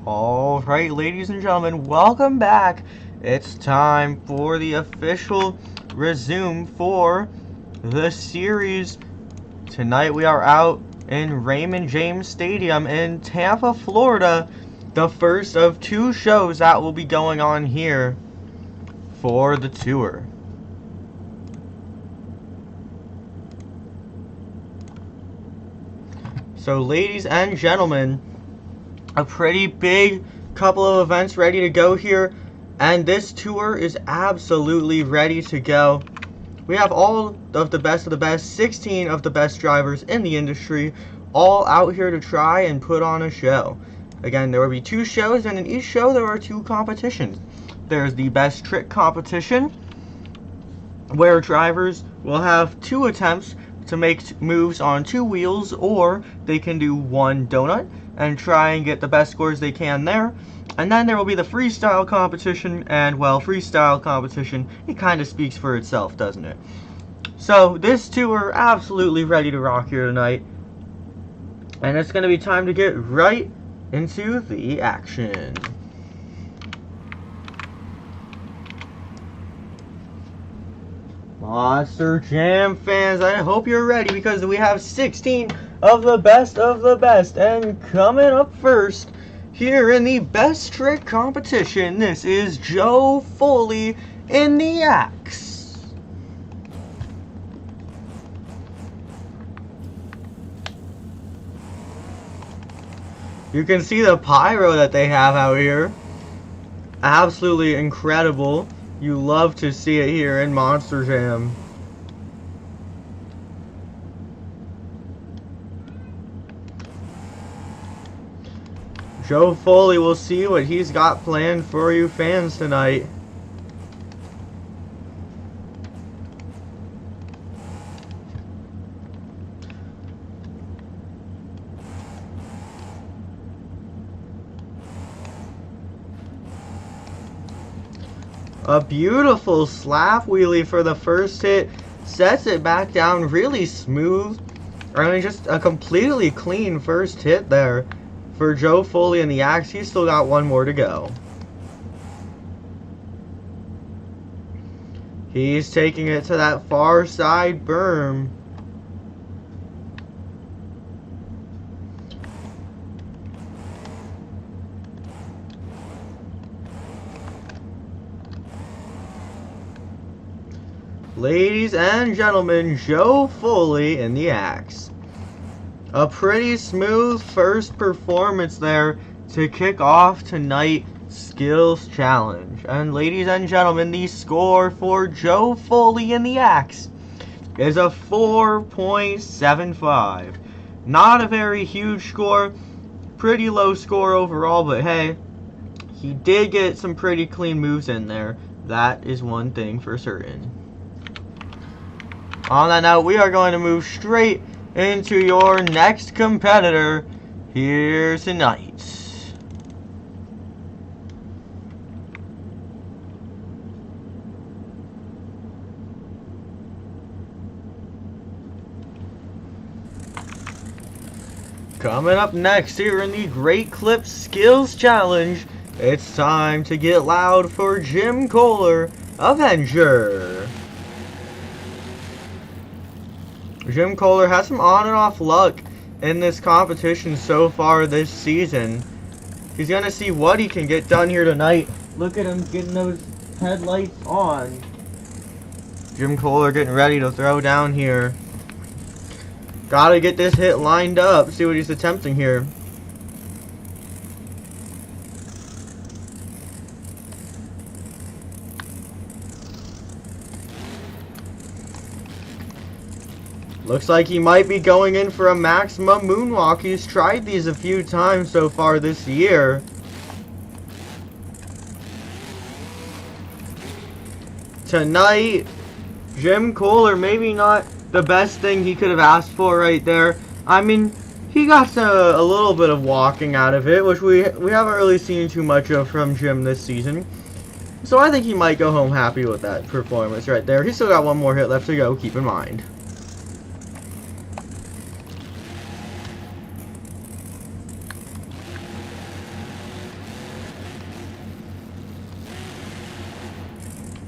Alright, ladies and gentlemen, welcome back. It's time for the official resume for the series. Tonight we are out in Raymond James Stadium in Tampa, Florida. The first of two shows that will be going on here for the tour. So, ladies and gentlemen, a pretty big couple of events ready to go here, and this tour is absolutely ready to go. We have all of the best, 16 of the best drivers in the industry, all out here to try and put on a show. Again, there will be two shows, and in each show there are two competitions. There's the best trick competition, where drivers will have two attempts to make moves on two wheels, or they can do one donut and try and get the best scores they can there. And then there will be the freestyle competition, and well, freestyle competition, it kind of speaks for itself, doesn't it? So this tour absolutely ready to rock here tonight, and it's going to be time to get right into the action. Monster Jam fans, I hope you're ready, because we have 16 of the best, and coming up first here in the best trick competition, this is Joe Foley in the Ochs. You can see the pyro that they have out here. Absolutely incredible. You love to see it here in Monster Jam. Joe Foley will see what he's got planned for you fans tonight. A beautiful slap wheelie for the first hit, sets it back down really smooth. I mean, just a completely clean first hit there for Joe Foley in the Ochs. He's still got one more to go. He's taking it to that far side berm. Ladies and gentlemen, Joe Foley in the Ochs. A pretty smooth first performance there to kick off tonight's Skills Challenge. And ladies and gentlemen, the score for Joe Foley in the Ochs is a 4.75. Not a very huge score, pretty low score overall, but hey, he did get some pretty clean moves in there. That is one thing for certain. On that note, we are going to move straight into your next competitor here tonight. Coming up next here in the Great Clip Skills Challenge, it's time to get loud for Jim Kohler, Avenger. Jim Kohler has some on and off luck in this competition so far this season. He's going to see what he can get done here tonight. Look at him getting those headlights on. Jim Kohler getting ready to throw down here. Gotta get this hit lined up. See what he's attempting here. Looks like he might be going in for a maximum moonwalk. He's tried these a few times so far this year. Tonight, Jim Kohler, maybe not the best thing he could have asked for right there. I mean, he got a little bit of walking out of it, which we haven't really seen too much of from Jim this season. So I think he might go home happy with that performance right there. He's still got one more hit left to go, keep in mind.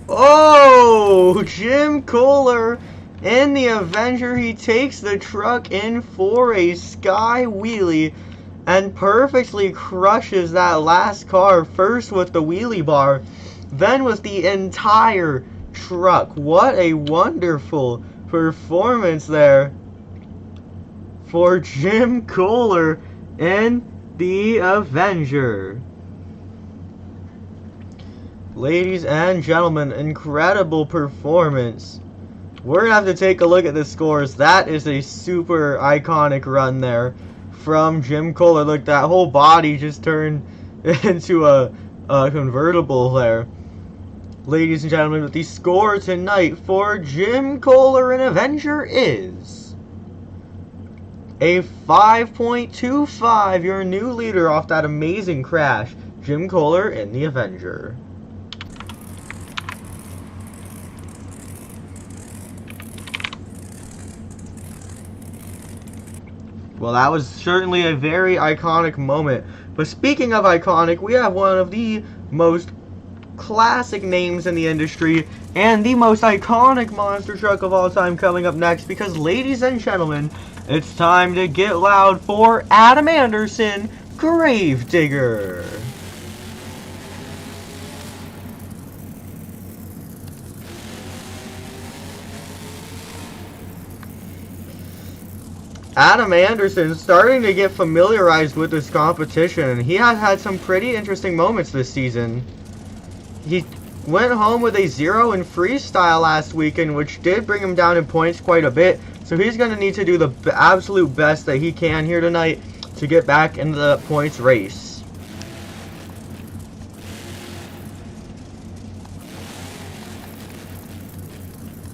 Oh, Jim Kohler in the Avenger. He takes the truck in for a sky wheelie and perfectly crushes that last car, first with the wheelie bar, then with the entire truck. What a wonderful performance there for Jim Kohler in the Avenger. Ladies and gentlemen, incredible performance. We're going to have to take a look at the scores. That is a super iconic run there from Jim Kohler. Look, that whole body just turned into a convertible there. Ladies and gentlemen, but the score tonight for Jim Kohler in Avenger is a 5.25. Your new leader off that amazing crash, Jim Kohler in the Avenger. Well, that was certainly a very iconic moment. But speaking of iconic, we have one of the most classic names in the industry and the most iconic monster truck of all time coming up next. Because, ladies and gentlemen, it's time to get loud for Adam Anderson, Gravedigger. Adam Anderson starting to get familiarized with this competition. He has had some pretty interesting moments this season. He went home with a 0 in freestyle last weekend, which did bring him down in points quite a bit. So he's going to need to do the absolute best that he can here tonight to get back into the points race.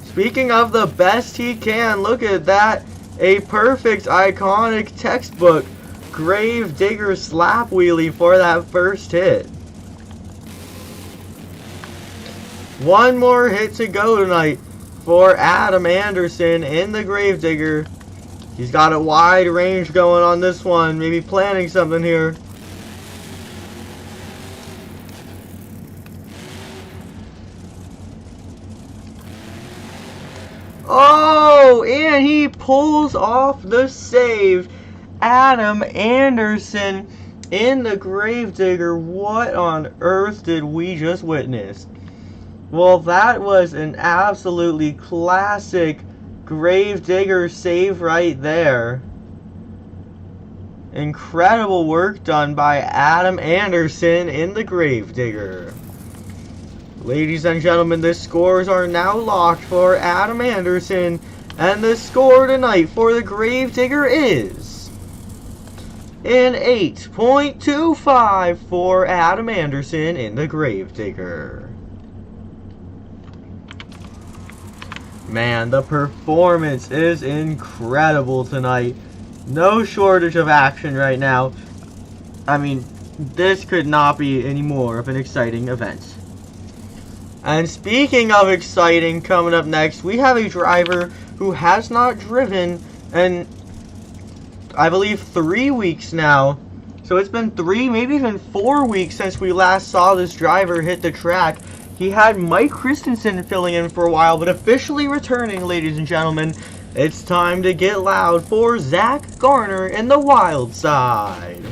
Speaking of the best he can, look at that. A perfect, iconic, textbook Gravedigger slap wheelie for that first hit. One more hit to go tonight for Adam Anderson in the Gravedigger. He's got a wide range going on this one, maybe planning something here. Oh, and he pulls off the save. Adam Anderson in the Gravedigger. What on earth did we just witness? Well, that was an absolutely classic Gravedigger save right there. Incredible work done by Adam Anderson in the Gravedigger. Ladies and gentlemen, the scores are now locked for Adam Anderson, and the score tonight for the Gravedigger is an 8.25 for Adam Anderson in the Gravedigger. Man, the performance is incredible tonight. No shortage of action right now. I mean, this could not be any more of an exciting event. And speaking of exciting, coming up next, we have a driver who has not driven in, I believe, 3 weeks now. So it's been 3, maybe even 4 weeks since we last saw this driver hit the track. He had Mike Christensen filling in for a while, but officially returning, ladies and gentlemen. It's time to get loud for Zach Garner in the Wild Side.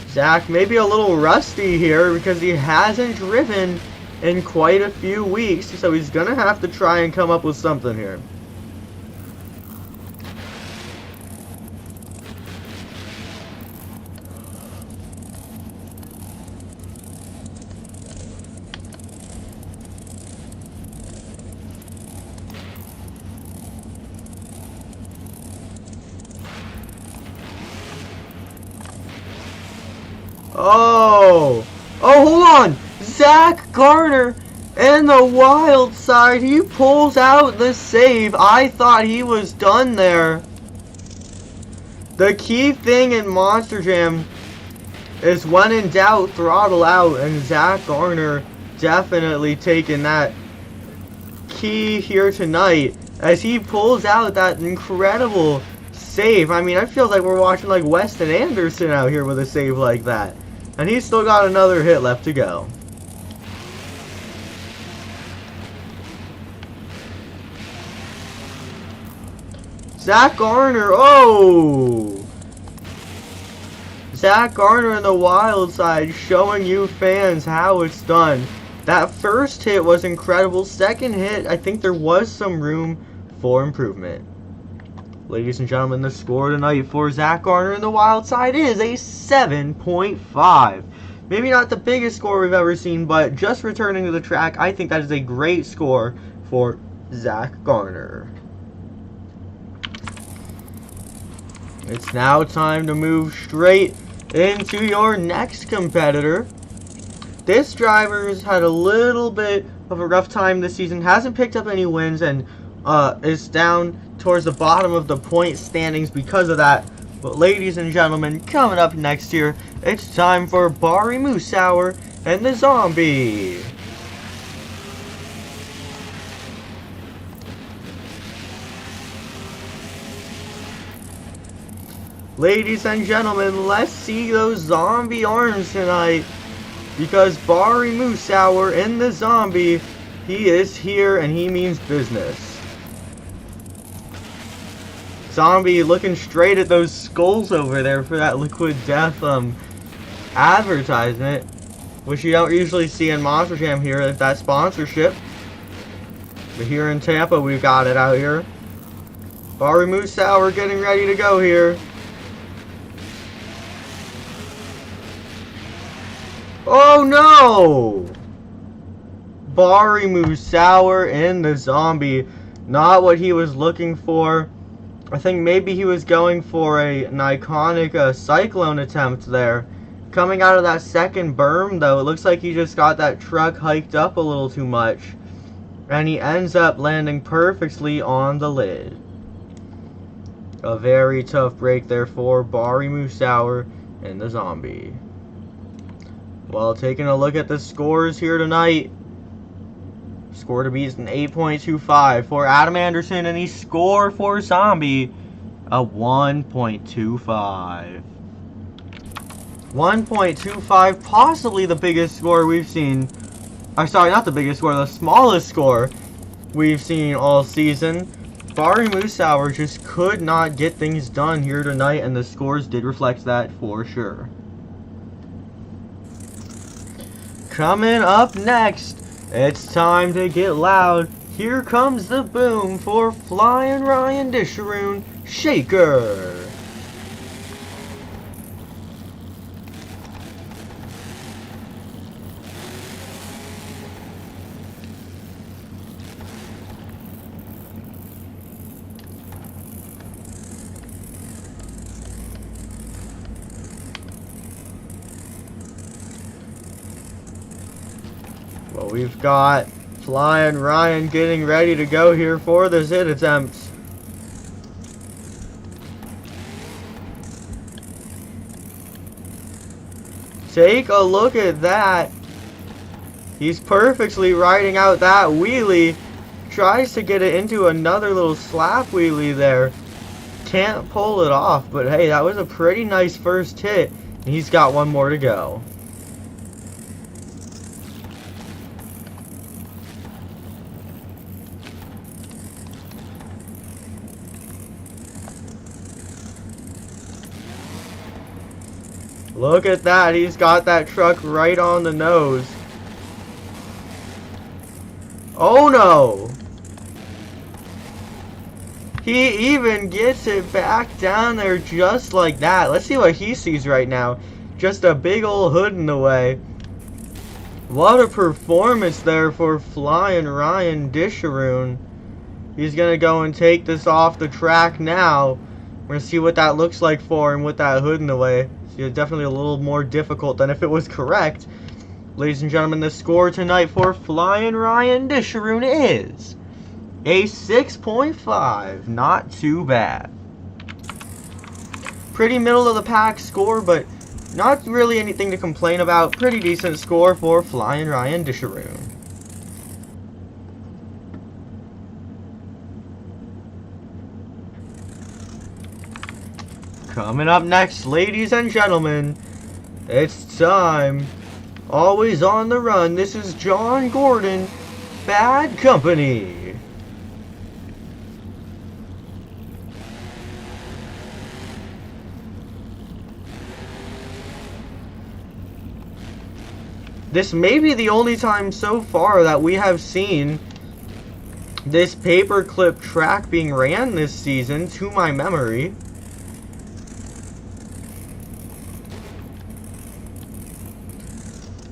Zach may be a little rusty here because he hasn't driven in quite a few weeks, so he's going to have to try and come up with something here. Oh, hold on. Zach Garner and the Wild Side. He pulls out the save. I thought he was done there. The key thing in Monster Jam is when in doubt, throttle out. And Zach Garner definitely taking that key here tonight as he pulls out that incredible save. I mean, I feel like we're watching like Weston Anderson out here with a save like that. And he's still got another hit left to go. Zach Garner, oh! Zach Garner in the wild side showing you fans how it's done. That first hit was incredible. Second hit, I think there was some room for improvement. Ladies and gentlemen, the score tonight for Zach Garner in the wild side is a 7.5. Maybe not the biggest score we've ever seen, but just returning to the track, I think that is a great score for Zach Garner. It's now time to move straight into your next competitor. This driver's had a little bit of a rough time this season, hasn't picked up any wins, and is down towards the bottom of the point standings because of that. But ladies and gentlemen, coming up next year, it's time for Bari Musauer and the Zombie. Ladies and gentlemen, let's see those zombie arms tonight, because Bari Musauer in the Zombie, he is here and he means business. Zombie looking straight at those skulls over there for that Liquid Death advertisement, which you don't usually see in Monster Jam here at that sponsorship. But here in Tampa, we've got it out here. Bari Musauer getting ready to go here. Oh no! Bari Musauer in the Zombie. Not what he was looking for. I think maybe he was going for an iconic cyclone attempt there. Coming out of that second berm though, it looks like he just got that truck hiked up a little too much. And he ends up landing perfectly on the lid. A very tough break there for Bari Musauer in the Zombie. Well, taking a look at the scores here tonight. Score to beat is an 8.25 for Adam Anderson, and he scored for Zombie a 1.25. 1.25, possibly the biggest score we've seen. Sorry, not the biggest score, the smallest score we've seen all season. Bari Musauer just could not get things done here tonight, and the scores did reflect that for sure. Coming up next, it's time to get loud. Here comes the boom for Flying Ryan Disharoon Shaker. Well, we've got Flying Ryan getting ready to go here for this hit attempt. Take a look at that. He's perfectly riding out that wheelie. Tries to get it into another little slap wheelie there. Can't pull it off, but hey, that was a pretty nice first hit. And he's got one more to go. Look at that, he's got that truck right on the nose. Oh no! He even gets it back down there just like that. Let's see what he sees right now. Just a big old hood in the way. What a performance there for Flying Ryan Disharoon. He's gonna go and take this off the track now. We're gonna see what that looks like for him with that hood in the way. So definitely a little more difficult than if it was correct. Ladies and gentlemen, the score tonight for Flying Ryan Disharoon is a 6.5. Not too bad. Pretty middle of the pack score, but not really anything to complain about. Pretty decent score for Flying Ryan Disharoon. Coming up next, ladies and gentlemen, It's time. Always on the run. This is John Gordon, Bad Company. This may be the only time so far that we have seen this paperclip track being ran this season, to my memory.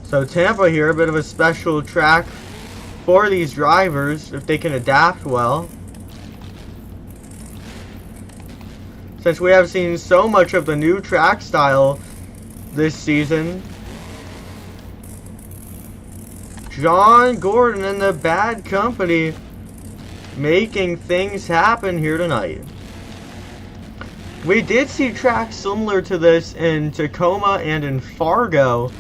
So Tampa here, a bit of a special track for these drivers, if they can adapt well. Since we have seen so much of the new track style this season, John Gordon and the Bad Company making things happen here tonight. We did see tracks similar to this in Tacoma and in Fargo,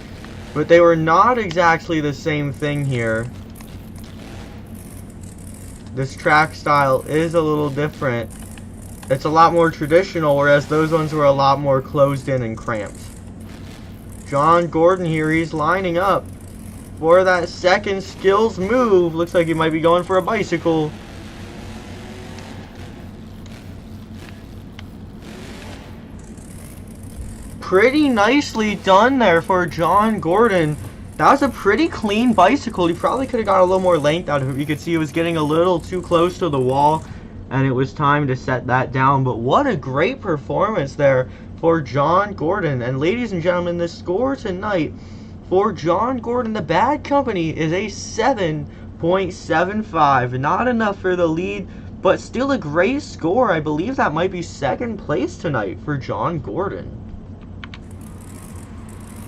but they were not exactly the same thing here. This track style is a little different. It's a lot more traditional, whereas those ones were a lot more closed in and cramped. John Gordon here, he's lining up for that second skills move. Looks like he might be going for a bicycle. Pretty nicely done there for John Gordon. That was a pretty clean bicycle. He probably could have got a little more length out of it. You could see it was getting a little too close to the wall, and it was time to set that down. But what a great performance there for John Gordon. And ladies and gentlemen, the score tonight for John Gordon, the Bad Company, is a 7.75. Not enough for the lead, but still a great score. I believe that might be second place tonight for John Gordon.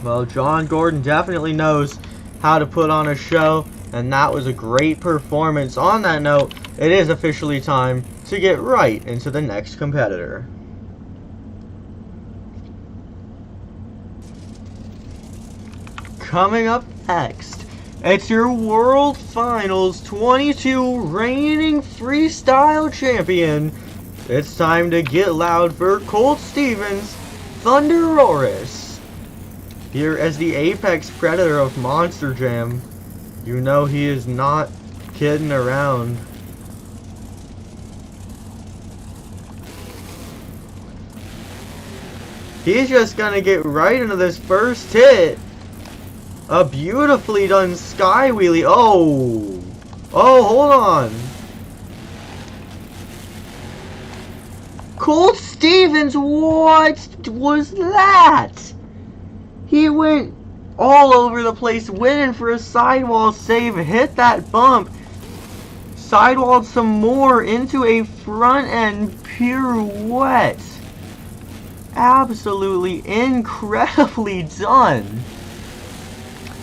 Well, John Gordon definitely knows how to put on a show, and that was a great performance. On that note, it is officially time to get right into the next competitor. Coming up next, it's your World Finals 22 reigning freestyle champion. It's time to get loud for Colt Stevens, Thunderoris. Here as the apex predator of Monster Jam, you know he is not kidding around. He's just gonna get right into this first hit. A beautifully done sky wheelie. Oh, hold on. Colt Stevens, what was that? He went all over the place, winning for a sidewall save, hit that bump, sidewalled some more into a front end pirouette. Absolutely incredibly done.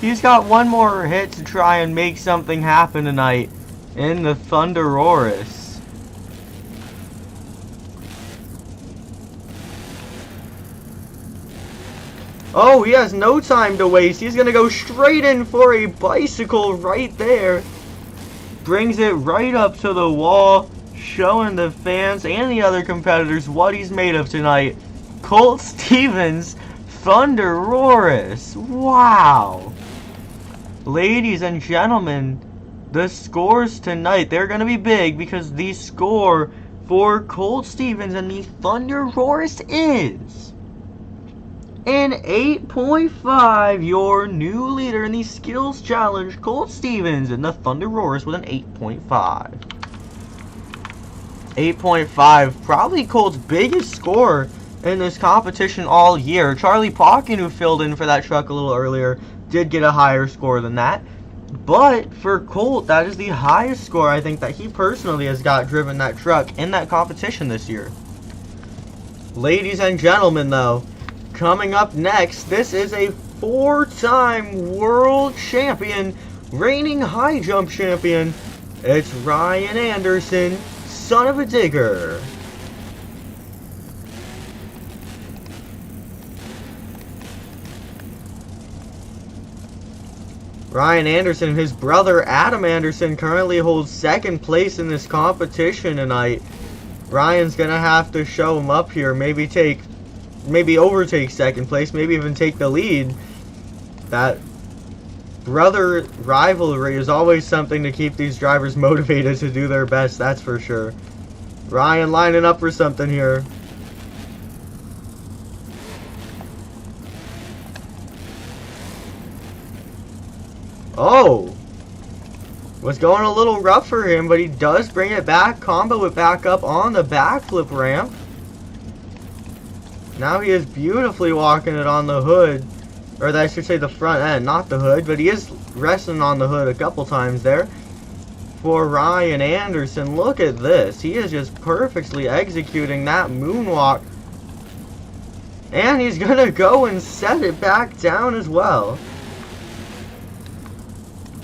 He's got one more hit to try and make something happen tonight in the Thunderoris. Oh, he has no time to waste. He's going to go straight in for a bicycle right there. Brings it right up to the wall, showing the fans and the other competitors what he's made of tonight. Colt Stevens, Thunderoris. Wow. Ladies and gentlemen, the scores tonight, they're going to be big, because the score for Colt Stevens and the Thunderoris is an 8.5. Your new leader in the skills challenge, Colt Stevens, and the Thunderoris with an 8.5. 8.5, probably Colt's biggest score in this competition all year. Charlie Pauken, who filled in for that truck a little earlier, did get a higher score than that. But for Colt, that is the highest score I think that he personally has got driven that truck in that competition this year. Ladies and gentlemen, though, coming up next, this is a 4-time world champion, reigning high jump champion. It's Ryan Anderson, son of a digger. Ryan Anderson and his brother Adam Anderson currently hold second place in this competition tonight. Ryan's gonna have to show him up here, maybe take maybe overtake second place, maybe even take the lead. That brother rivalry is always something to keep these drivers motivated to do their best, that's for sure. Ryan lining up for something here. Oh! Was going a little rough for him, but he does bring it back, combo it back up on the backflip ramp. Now he is beautifully walking it on the hood. Or I should say the front end, not the hood, but he is resting on the hood a couple times there. For Ryan Anderson, look at this. He is just perfectly executing that moonwalk. And he's going to go and set it back down as well.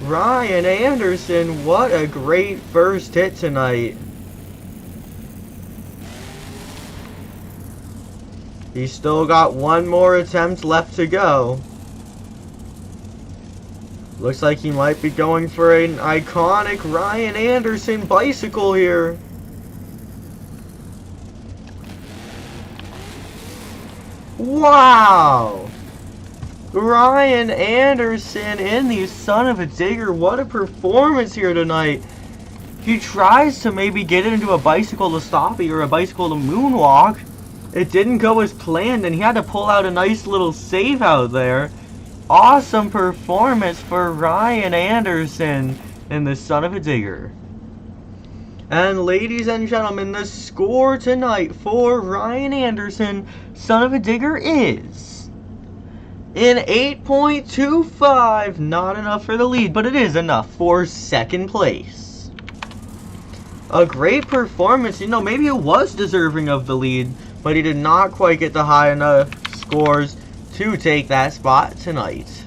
Ryan Anderson, what a great first hit tonight. He's still got one more attempt left to go. Looks like he might be going for an iconic Ryan Anderson bicycle here. Wow! Ryan Anderson in the son of a digger. What a performance here tonight. He tries to maybe get it into a bicycle to stoppie or a bicycle to moonwalk. It didn't go as planned, and he had to pull out a nice little save out there. Awesome performance for Ryan Anderson in the son of a digger. And ladies and gentlemen, the score tonight for Ryan Anderson, son of a digger, is in 8.25. Not enough for the lead, but it is enough for second place. A great performance. You know, maybe it was deserving of the lead, but he did not quite get the high enough scores to take that spot tonight.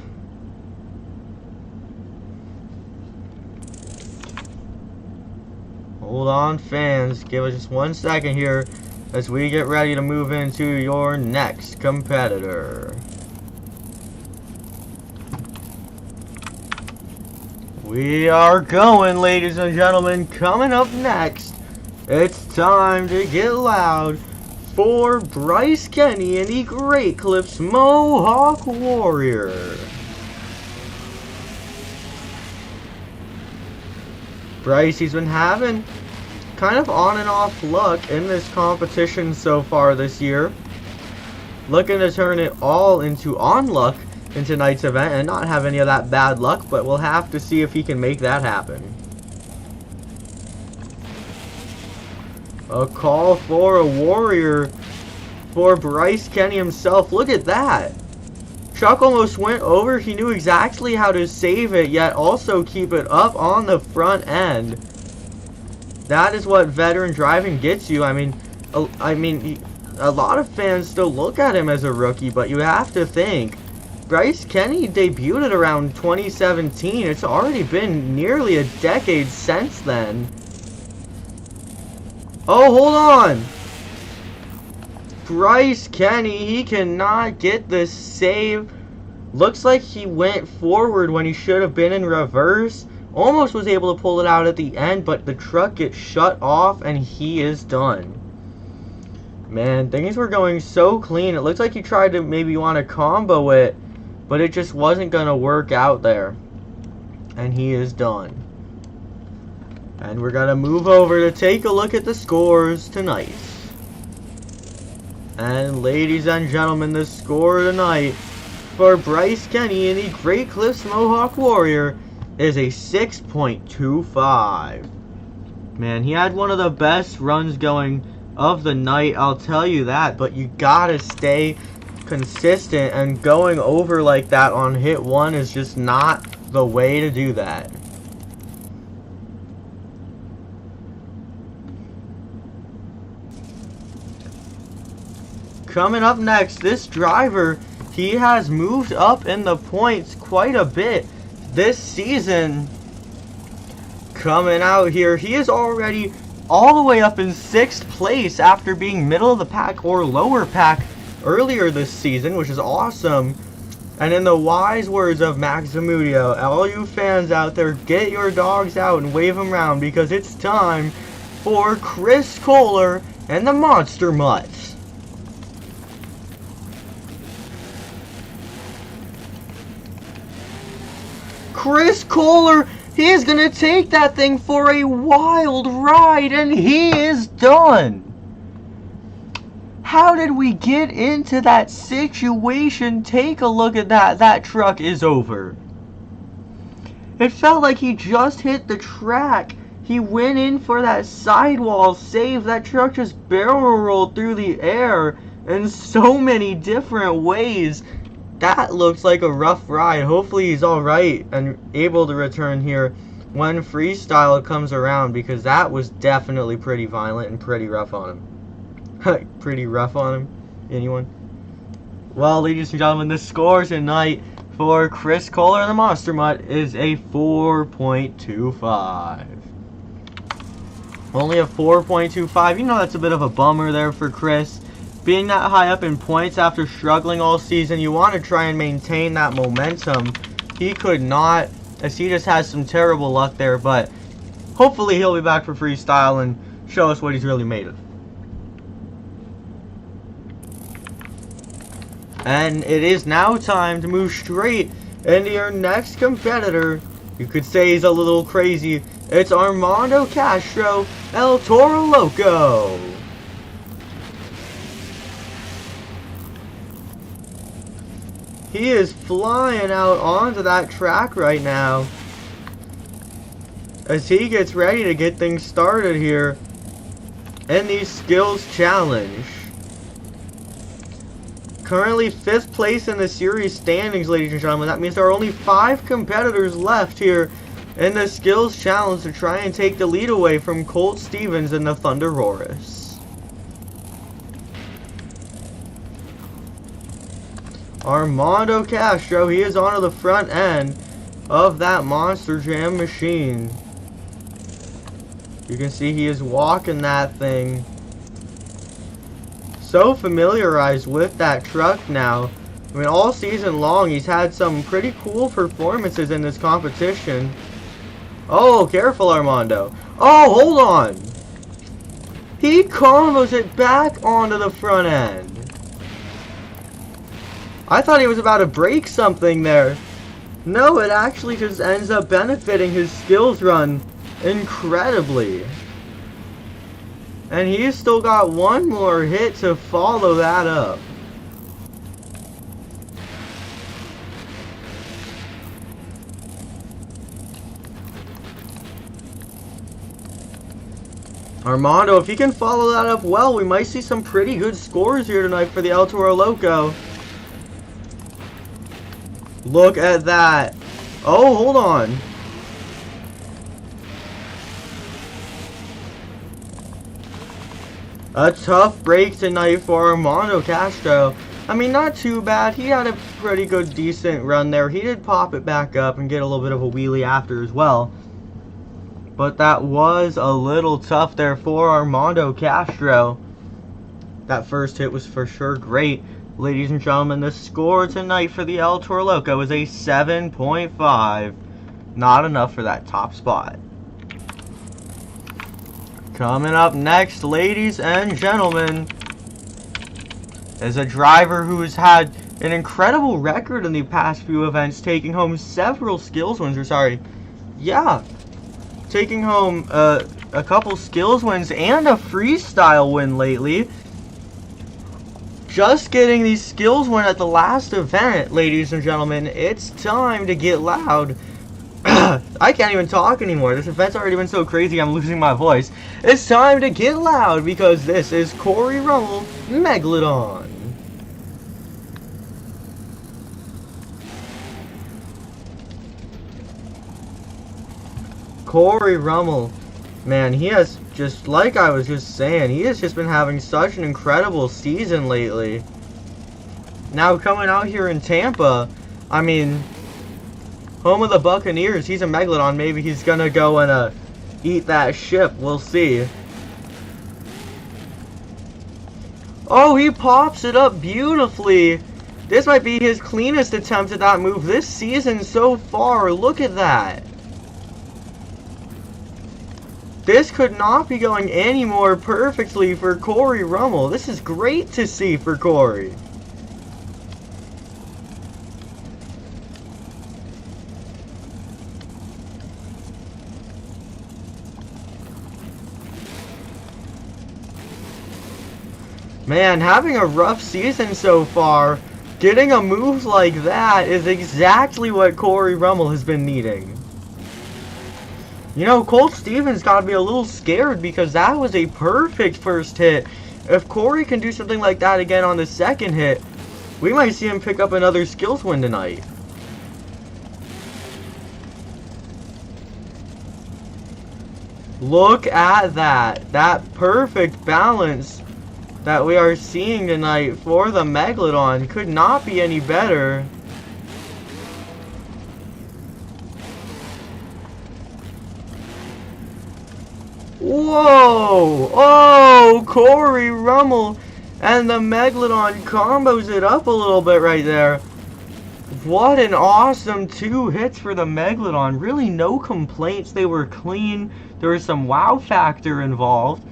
Hold on, fans. Give us just 1 second here as we get ready to move into your next competitor. We are going, ladies and gentlemen. Coming up next, it's time to get loud for Bryce Kenny and the Great Clips Mohawk Warrior. Bryce, he's been having kind of on and off luck in this competition so far this year. Looking to turn it all into on luck in tonight's event and not have any of that bad luck, but we'll have to see if he can make that happen. A call for a warrior for Bryce Kenny himself. Look at that. Chuck almost went over. He knew exactly how to save it, yet also keep it up on the front end. That is what veteran driving gets you. I mean, a lot of fans still look at him as a rookie, but you have to think, Bryce Kenny debuted around 2017. It's already been nearly a decade since then. Oh, hold on! Bryce Kenny, he cannot get the save. Looks like he went forward when he should have been in reverse. Almost was able to pull it out at the end, but the truck gets shut off and he is done. Man, things were going so clean. It looks like he tried to maybe want to combo it, but it just wasn't going to work out there. And he is done. And we're going to move over to take a look at the scores tonight. And ladies and gentlemen, the score tonight for Bryce Kenny and the Great Clips Mohawk Warrior is a 6.25. Man, he had one of the best runs going of the night, I'll tell you that. But you gotta stay consistent, and going over like that on hit one is just not the way to do that. Coming up next, this driver, he has moved up in the points quite a bit this season. Coming out here, he is already all the way up in 6th place after being middle of the pack or lower pack earlier this season, which is awesome. And in the wise words of Max Zamudio, all you fans out there, get your dogs out and wave them around, because it's time for Chris Kohler and the Monster Mutts. Chris Kohler, he is going to take that thing for a wild ride, and he is done. How did we get into that situation? Take a look at that. That truck is over. It felt like he just hit the track. He went in for that sidewall save. That truck just barrel rolled through the air in so many different ways. That looks like a rough ride. Hopefully he's alright and able to return here when freestyle comes around, because that was definitely pretty violent and pretty rough on him. Pretty rough on him? Anyone? Well, ladies and gentlemen, the score tonight for Chris Kohler and the Monster Mutt is a 4.25. Only a 4.25. You know, that's a bit of a bummer there for Chris. Being that high up in points after struggling all season, you want to try and maintain that momentum. He could not, as he just has some terrible luck there, but hopefully he'll be back for freestyle and show us what he's really made of. And it is now time to move straight into your next competitor. You could say he's a little crazy. It's Armando Castro, El Toro Loco. He is flying out onto that track right now as he gets ready to get things started here in the Skills Challenge. Currently 5th place in the series standings, ladies and gentlemen. That means there are only 5 competitors left here in the Skills Challenge to try and take the lead away from Colt Stevens and the Thunderoris. Armando Castro, he is onto the front end of that Monster Jam machine. You can see he is walking that thing. So familiarized with that truck now. I mean, all season long he's had some pretty cool performances in this competition. Oh, careful, Armando. Oh, hold on. He combos it back onto the front end. I thought he was about to break something there. No, it actually just ends up benefiting his skills run incredibly. And he's still got one more hit to follow that up. Armando, if he can follow that up well, we might see some pretty good scores here tonight for the El Toro Loco. Look at that. Oh, hold on. A tough break tonight for Armando Castro. I mean, not too bad. He had a pretty good, decent run there. He did pop it back up and get a little bit of a wheelie after as well. But that was a little tough there for Armando Castro. That first hit was for sure great. Ladies and gentlemen, the score tonight for the El Toro Loco is a 7.5. Not enough for that top spot. Coming up next, ladies and gentlemen, is a driver who has had an incredible record in the past few events, taking home several skills wins, taking home a couple skills wins and a freestyle win lately. Just getting these skills win at the last event, ladies and gentlemen. It's time to get loud. I can't even talk anymore. This event's already been so crazy I'm losing my voice. It's time to get loud because this is Cory Rummel Megalodon. Cory Rummel, man, he has just, like I was just saying, he has just been having such an incredible season lately. Now coming out here in Tampa, I mean, home of the Buccaneers, he's a Megalodon. Maybe he's gonna go and eat that ship. We'll see. Oh, he pops it up beautifully. This might be his cleanest attempt at that move this season so far. Look at that. This could not be going any more perfectly for Cory Rummel. This is great to see for Cory. Man, having a rough season so far, getting a move like that is exactly what Corey Rummel has been needing. You know, Colt Stevens got to be a little scared because that was a perfect first hit. If Corey can do something like that again on the second hit, we might see him pick up another skills win tonight. Look at that. That perfect balance that we are seeing tonight for the Megalodon could not be any better. Whoa! Oh, Corey Rummel and the Megalodon combos it up a little bit right there. What an awesome 2 hits for the Megalodon. Really no complaints. They were clean. There was some wow factor involved.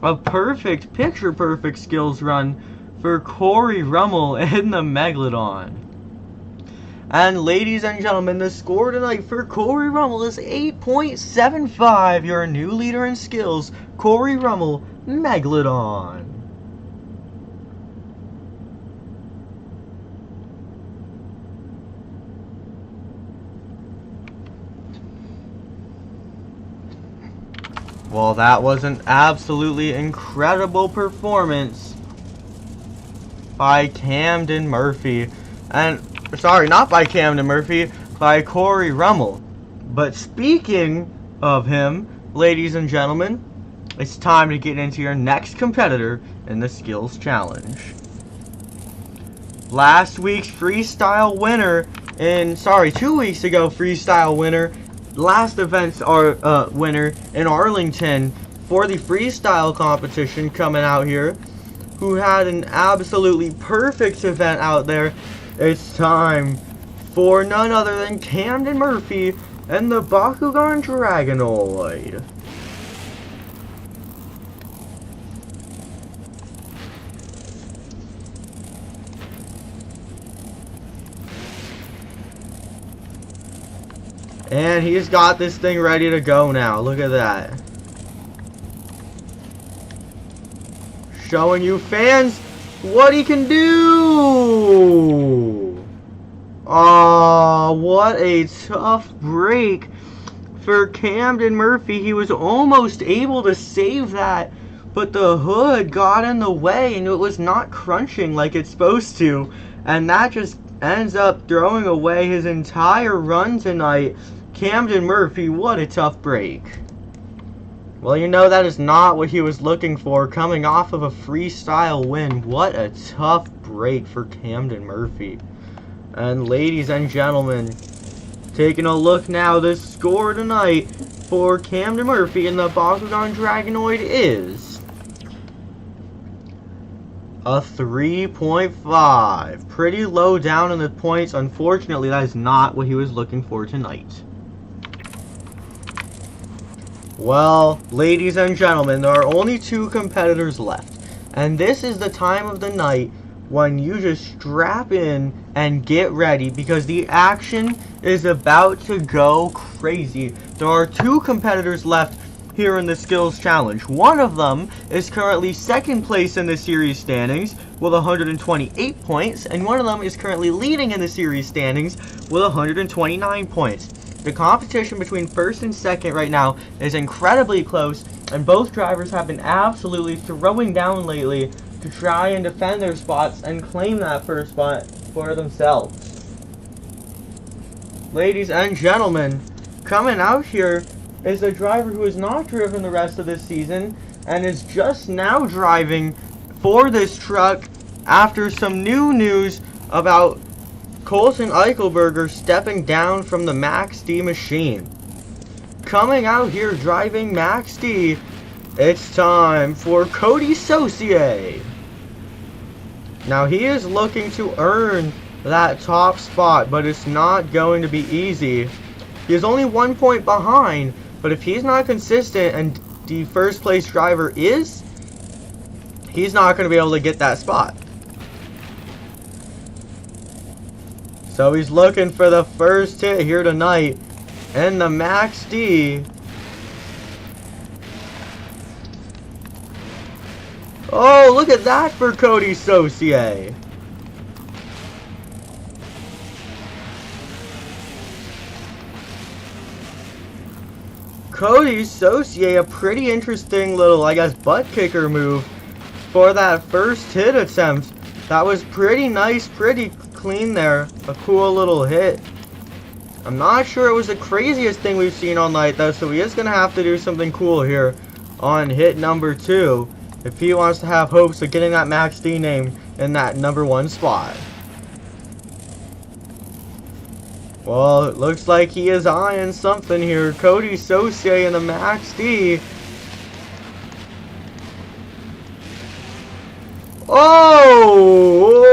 A perfect, picture-perfect skills run for Corey Rummel and the Megalodon. And ladies and gentlemen, the score tonight for Corey Rummel is 8.75. Your new leader in skills, Corey Rummel, Megalodon. Well, that was an absolutely incredible performance by Camden Murphy. And, sorry, not by Camden Murphy, by Corey Rummel. But speaking of him, ladies and gentlemen, it's time to get into your next competitor in the Skills Challenge. Last week's freestyle winner, 2 weeks ago freestyle winner, last event's winner in Arlington for the freestyle competition coming out here, who had an absolutely perfect event out there. It's time for none other than Camden Murphy and the Bakugan Dragonoid. And he's got this thing ready to go now. Look at that. Showing you fans what he can do. Oh, what a tough break for Camden Murphy. He was almost able to save that, but the hood got in the way and it was not crunching like it's supposed to. And that just ends up throwing away his entire run tonight. Camden Murphy, what a tough break. Well, you know that is not what he was looking for coming off of a freestyle win. What a tough break for Camden Murphy. And ladies and gentlemen, taking a look now, the score tonight for Camden Murphy and the Bakugan Dragonoid is a 3.5. Pretty low down in the points. Unfortunately, that is not what he was looking for tonight. Well, ladies and gentlemen, there are only 2 competitors left. And this is the time of the night when you just strap in and get ready because the action is about to go crazy. There are 2 competitors left here in the Skills Challenge. One of them is currently 2nd place in the series standings with 128 points, and one of them is currently leading in the series standings with 129 points. The competition between 1st and 2nd right now is incredibly close, and both drivers have been absolutely throwing down lately to try and defend their spots and claim that first spot for themselves. Ladies and gentlemen, coming out here is a driver who has not driven the rest of this season and is just now driving for this truck after some new news about Colson Eichelberger stepping down from the Max D machine. Coming out here driving Max D, it's time for Coty Saucier. Now he is looking to earn that top spot, but it's not going to be easy. He is only 1 point behind, but if he's not consistent and the first place driver is, he's not going to be able to get that spot. So he's looking for the first hit here tonight in the Max D. Oh, look at that for Coty Saucier. Coty Saucier, a pretty interesting little, I guess, butt kicker move for that first hit attempt. That was pretty nice, pretty clean there. A cool little hit. I'm not sure it was the craziest thing we've seen all night though, so he is going to have to do something cool here on hit number 2 if he wants to have hopes of getting that Max D name in that #1 spot. Well, it looks like he is eyeing something here. Coty Saucier in the Max D. Oh!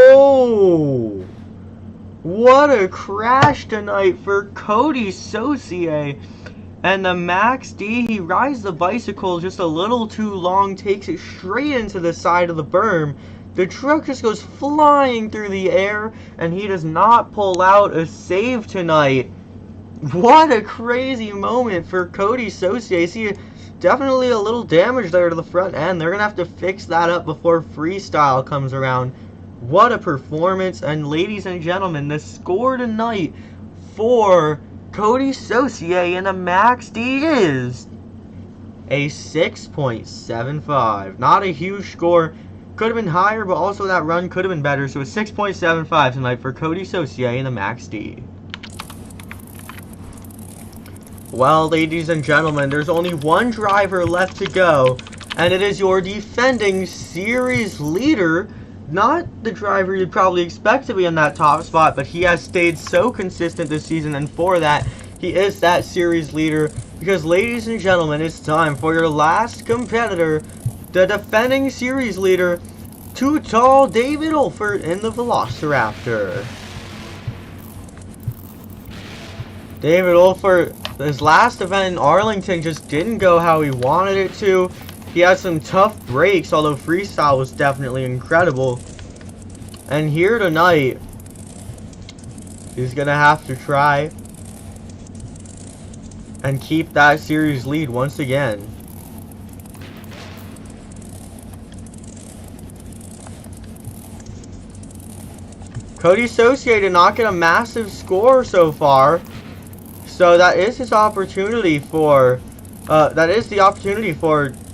What a crash tonight for Coty Saucier. And the Max D, he rides the bicycle just a little too long, takes it straight into the side of the berm. The truck just goes flying through the air, and he does not pull out a save tonight. What a crazy moment for Coty Saucier. See, definitely a little damage there to the front end. They're going to have to fix that up before freestyle comes around. What a performance. And ladies and gentlemen, the score tonight for Coty Saucier in the Max D is a 6.75. Not a huge score. Could have been higher, but also that run could have been better. So a 6.75 tonight for Coty Saucier in the Max D. Well, ladies and gentlemen, there's only one driver left to go, and it is your defending series leader. Not the driver you'd probably expect to be in that top spot, but he has stayed so consistent this season, and for that, he is that series leader. Because, ladies and gentlemen, it's time for your last competitor, the defending series leader, Too Tall David Olfert in the Velociraptor. David Olfert, his last event in Arlington just didn't go how he wanted it to. He had some tough breaks, although freestyle was definitely incredible. And here tonight, he's going to have to try and keep that series lead once again. Coty Saucier did not get a massive score so far, so that is his opportunity for,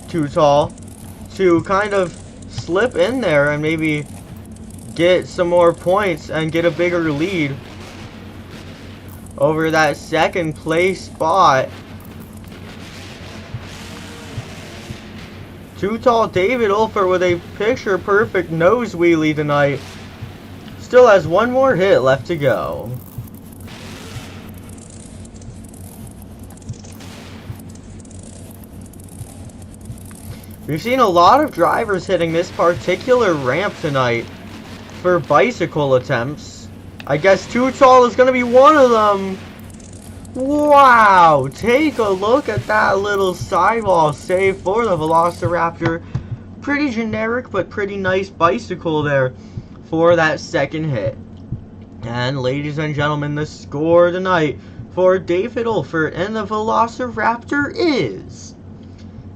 Too Tall to kind of slip in there and maybe get some more points and get a bigger lead over that second place spot. Too Tall David Olfert with a picture perfect nose wheelie tonight. Still has one more hit left to go. We've seen a lot of drivers hitting this particular ramp tonight for bicycle attempts. I guess Too Tall is going to be one of them. Wow! Take a look at that little sidewall save for the Velociraptor. Pretty generic but pretty nice bicycle there for that second hit. And ladies and gentlemen, the score tonight for David Olfert and the Velociraptor is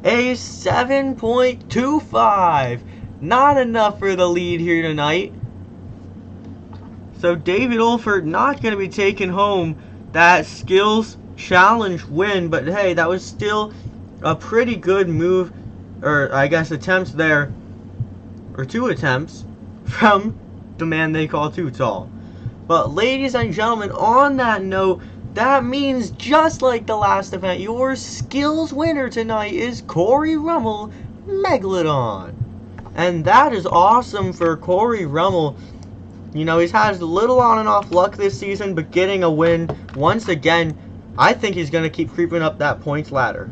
a 7.25. Not enough for the lead here tonight. So David Olfert not going to be taking home that skills challenge win. But hey, that was still a pretty good move, or I guess attempts there, or 2 attempts from the man they call Too Tall. But ladies and gentlemen, on that note, that means just like the last event, your skills winner tonight is Corey Rummel Megalodon. And that is awesome for Corey Rummel. You know, he's had a little on and off luck this season, but getting a win once again, I think he's going to keep creeping up that points ladder.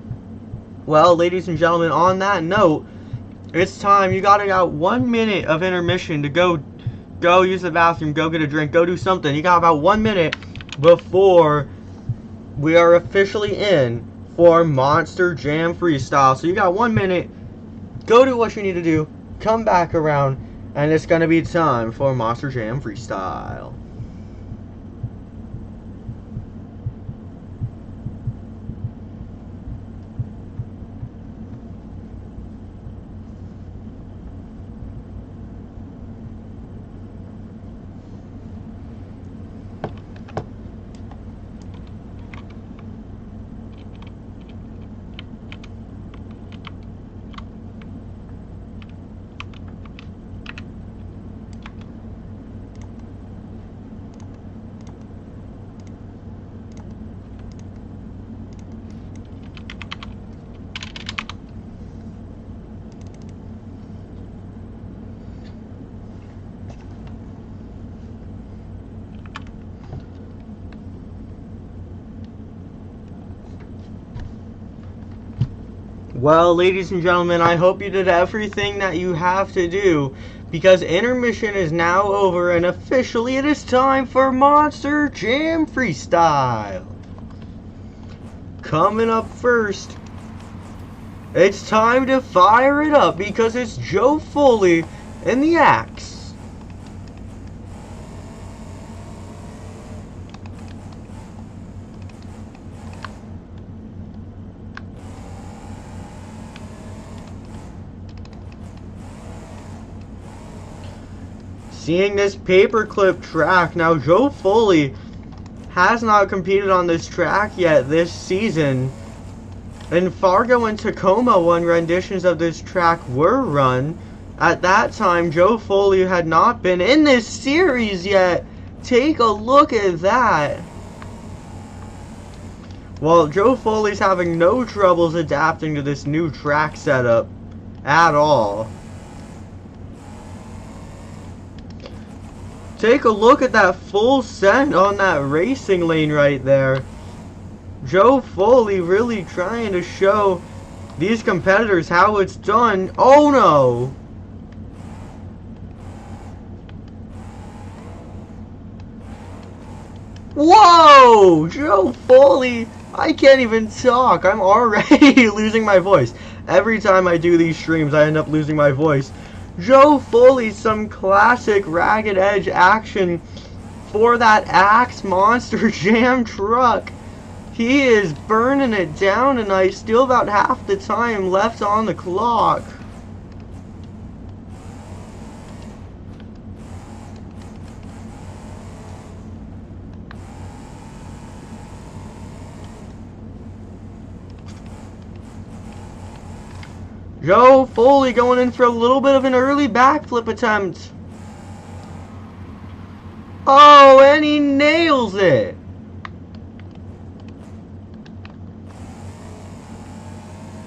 Well, ladies and gentlemen, on that note, it's time. You got 1 minute of intermission to go use the bathroom, go get a drink, go do something. You got about 1 minute before we are officially in for Monster Jam Freestyle. So you got 1 minute, go do what you need to do, come back around, and it's going to be time for Monster Jam Freestyle. Well, ladies and gentlemen, I hope you did everything that you have to do, because intermission is now over, and officially it is time for Monster Jam Freestyle. Coming up first, it's time to fire it up, because it's Joe Foley and the Axe. Seeing this paperclip track, now Joe Foley has not competed on this track yet this season. In Fargo and Tacoma, when renditions of this track were run, at that time Joe Foley had not been in this series yet. Take a look at that. Well, Joe Foley's having no troubles adapting to this new track setup at all. Take a look at that full send on that racing lane right there. Joe Foley really trying to show these competitors how it's done. Oh no! Whoa! Joe Foley! I can't even talk. I'm already losing my voice. Every time I do these streams, I end up losing my voice. Joe Foley, some classic ragged edge action for that Axe Monster Jam truck. He is burning it down tonight. Still about half the time left on the clock. Joe Foley going in for a little bit of an early backflip attempt. Oh, and he nails it.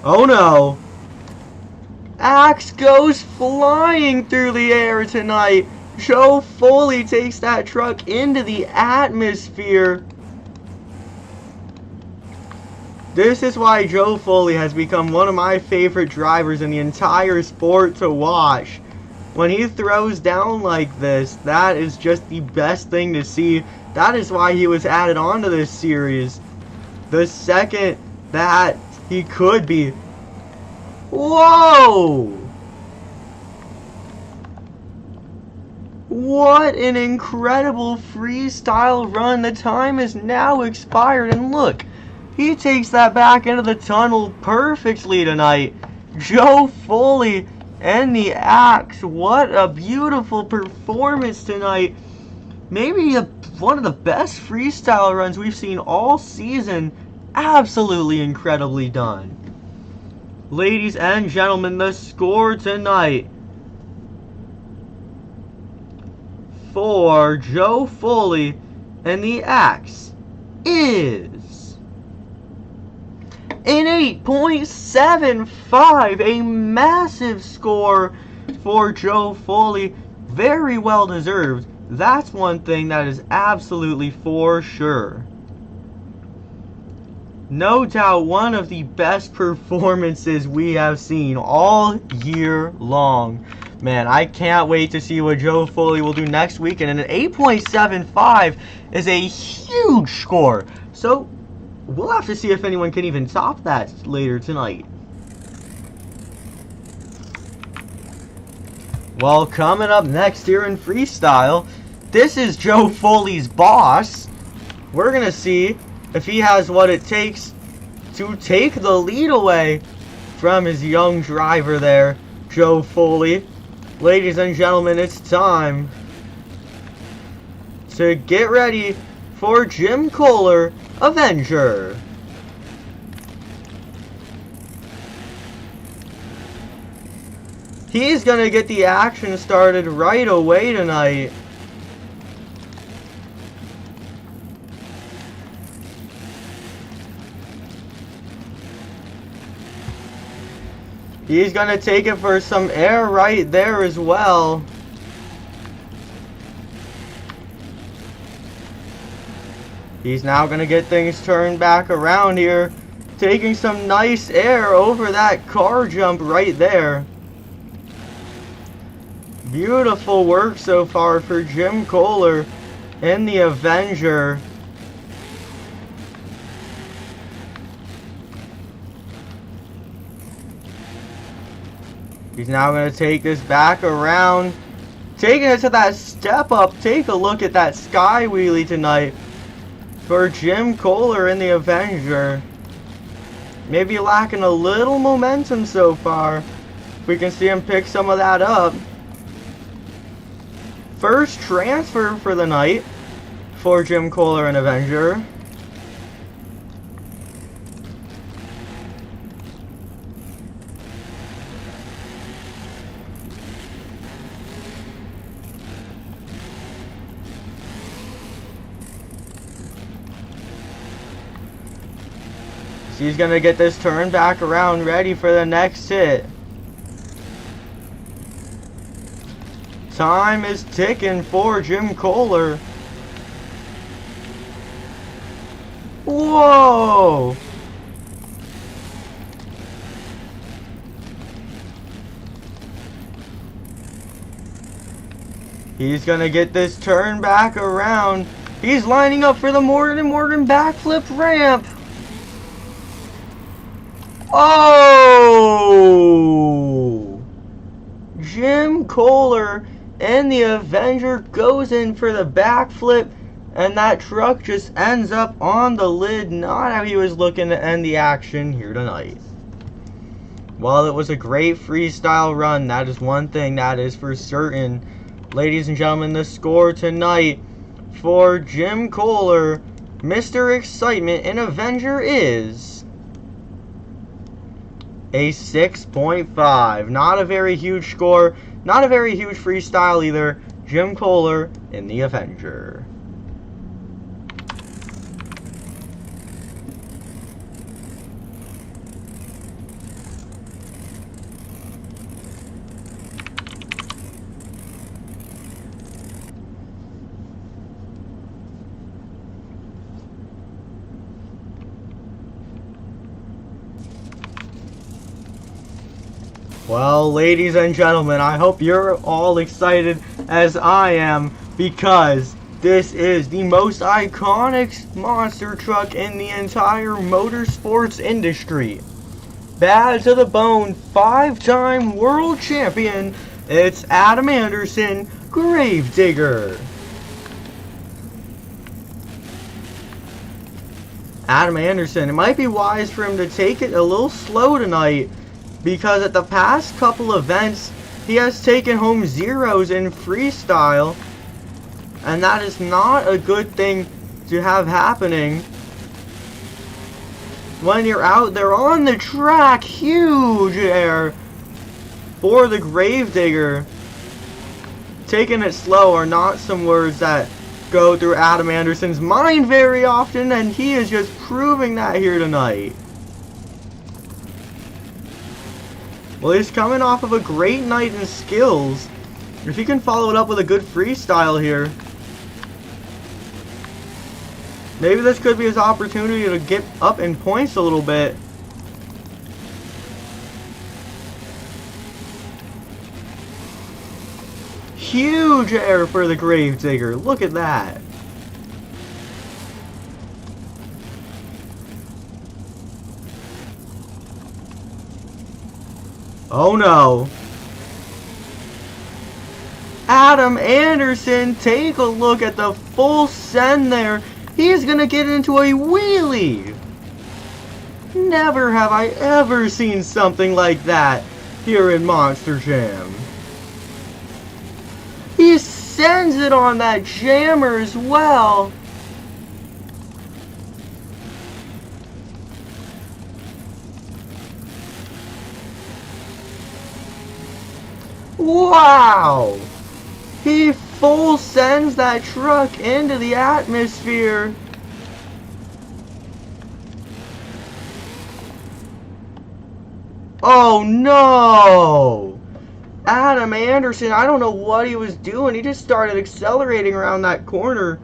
Oh no. Axe goes flying through the air tonight. Joe Foley takes that truck into the atmosphere. This is why Joe Foley has become one of my favorite drivers in the entire sport to watch. When he throws down like this, that is just the best thing to see. That is why he was added onto this series. The second that he could be. Whoa! What an incredible freestyle run. The time is now expired, and look. He takes that back into the tunnel perfectly tonight. Joe Foley and the Axe. What a beautiful performance tonight. Maybe one of the best freestyle runs we've seen all season. Absolutely incredibly done. Ladies and gentlemen, the score tonight for Joe Foley and the Axe is an 8.75, a massive score for Joe Foley. Very well deserved. That's one thing that is absolutely for sure. No doubt one of the best performances we have seen all year long. Man, I can't wait to see what Joe Foley will do next weekend. And an 8.75 is a huge score. So we'll have to see if anyone can even top that later tonight. Well, coming up next here in freestyle, this is Joe Foley's boss. We're going to see if he has what it takes to take the lead away from his young driver there, Joe Foley. Ladies and gentlemen, it's time to get ready for Jim Kohler Avenger. He's gonna get the action started right away tonight. He's gonna take it for some air right there as well. He's now gonna get things turned back around here. taking some nice air over that car jump right there. Beautiful work so far for Jim Kohler in the Avenger. He's now going to take this back around. Taking it to that step up. Take a look at that sky wheelie tonight for Jim Kohler in the Avenger. Maybe lacking a little momentum so far. We can see him pick some of that up. First transfer for the night for Jim Kohler in Avenger. He's going to get this turn back around, ready for the next hit. Time is ticking for Jim Kohler. Whoa! He's going to get this turn back around. He's lining up for the Morgan backflip ramp. Oh! Jim Kohler and the Avenger goes in for the backflip, and that truck just ends up on the lid. Not how he was looking to end the action here tonight. While it was a great freestyle run, that is one thing that is for certain. Ladies and gentlemen, the score tonight for Jim Kohler, Mr. Excitement in Avenger, is a 6.5. Not a very huge score. Not a very huge freestyle either. Jim Kohler in the Avenger. Well, ladies and gentlemen, I hope you're all excited as I am, because this is the most iconic monster truck in the entire motorsports industry. Bad to the bone, 5-time world champion, it's Adam Anderson, Gravedigger. Adam Anderson, it might be wise for him to take it a little slow tonight, because at the past couple events, he has taken home zeros in freestyle, and that is not a good thing to have happening when you're out there on the track. Huge air for the Gravedigger. Taking it slow are not some words that go through Adam Anderson's mind very often, and he is just proving that here tonight. Well, he's coming off of a great night in skills. If he can follow it up with a good freestyle here, maybe this could be his opportunity to get up in points a little bit. Huge air for the Gravedigger. Look at that. Oh no. Adam Anderson, take a look at the full send there. He's gonna get into a wheelie. Never have I ever seen something like that here in Monster Jam. He sends it on that jammer as well. Wow! He full sends that truck into the atmosphere. Oh no! Adam Anderson, I don't know what he was doing. He just started accelerating around that corner.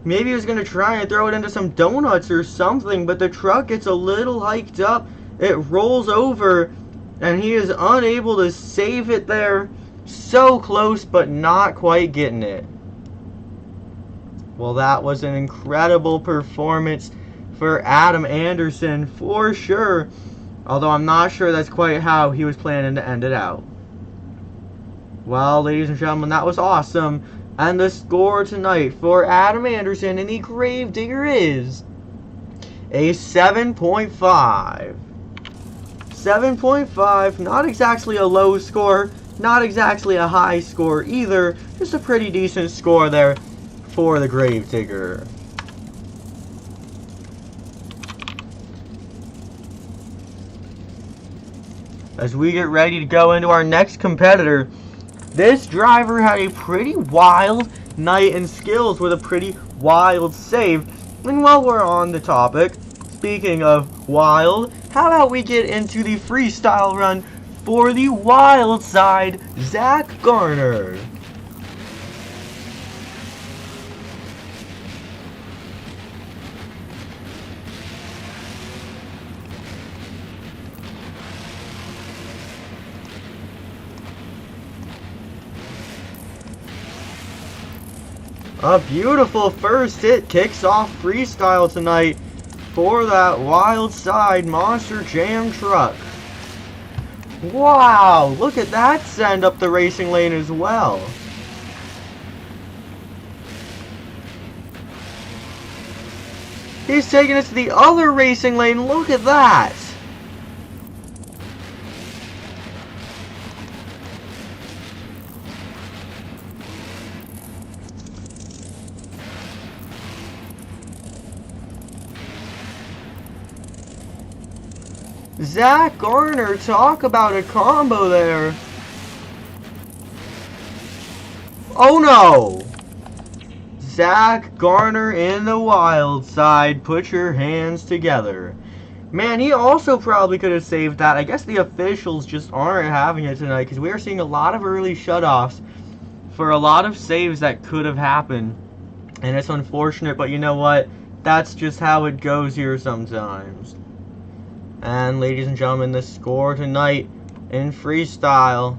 Maybe he was going to try and throw it into some donuts or something, but the truck gets a little hiked up. It rolls over, and he is unable to save it there. So close, but not quite getting it. Well, that was an incredible performance for Adam Anderson, for sure. Although I'm not sure that's quite how he was planning to end it out. Well, ladies and gentlemen, that was awesome. And the score tonight for Adam Anderson and the Gravedigger is a 7.5. 7.5, not exactly a low score, not exactly a high score either. Just a pretty decent score there for the Gravedigger. As we get ready to go into our next competitor, this driver had a pretty wild night in skills with a pretty wild save. And while we're on the topic, speaking of wild, how about we get into the freestyle run for the wild side, Zach Garner. A beautiful first hit kicks off freestyle tonight for that wild side Monster Jam truck. Wow, look at that send up the racing lane as well. He's taking us to the other racing lane, look at that. Zach Garner, talk about a combo there. Oh no! Zach Garner in the wild side, put your hands together. Man, he also probably could have saved that. I guess the officials just aren't having it tonight because we are seeing a lot of early shutoffs for a lot of saves that could have happened. And it's unfortunate, but you know what? That's just how it goes here sometimes. And ladies and gentlemen, the score tonight in freestyle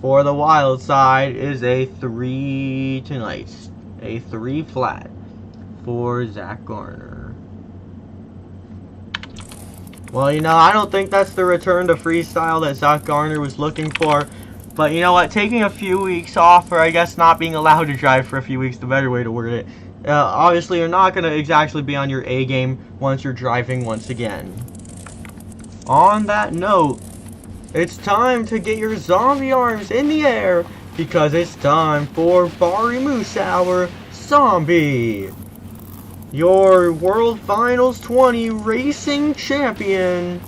for the wild side is a 3 tonight. A 3 flat for Zach Garner. Well, you know, I don't think that's the return to freestyle that Zach Garner was looking for. But you know what? Taking a few weeks off, or I guess not being allowed to drive for a few weeks, the better way to word it. Obviously, you're not going to exactly be on your A game once you're driving once again. On that note, it's time to get your zombie arms in the air because it's time for Barry Moosehour Zombie, your World Finals 20 racing champion.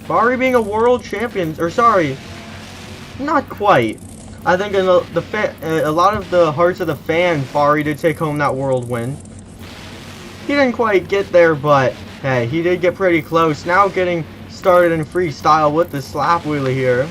Barry being a world champion, or sorry, not quite. I think in a lot of the hearts of the fans, Barry did take home that world win. He didn't quite get there, but hey, he did get pretty close. Now getting started in freestyle with the slap wheelie here.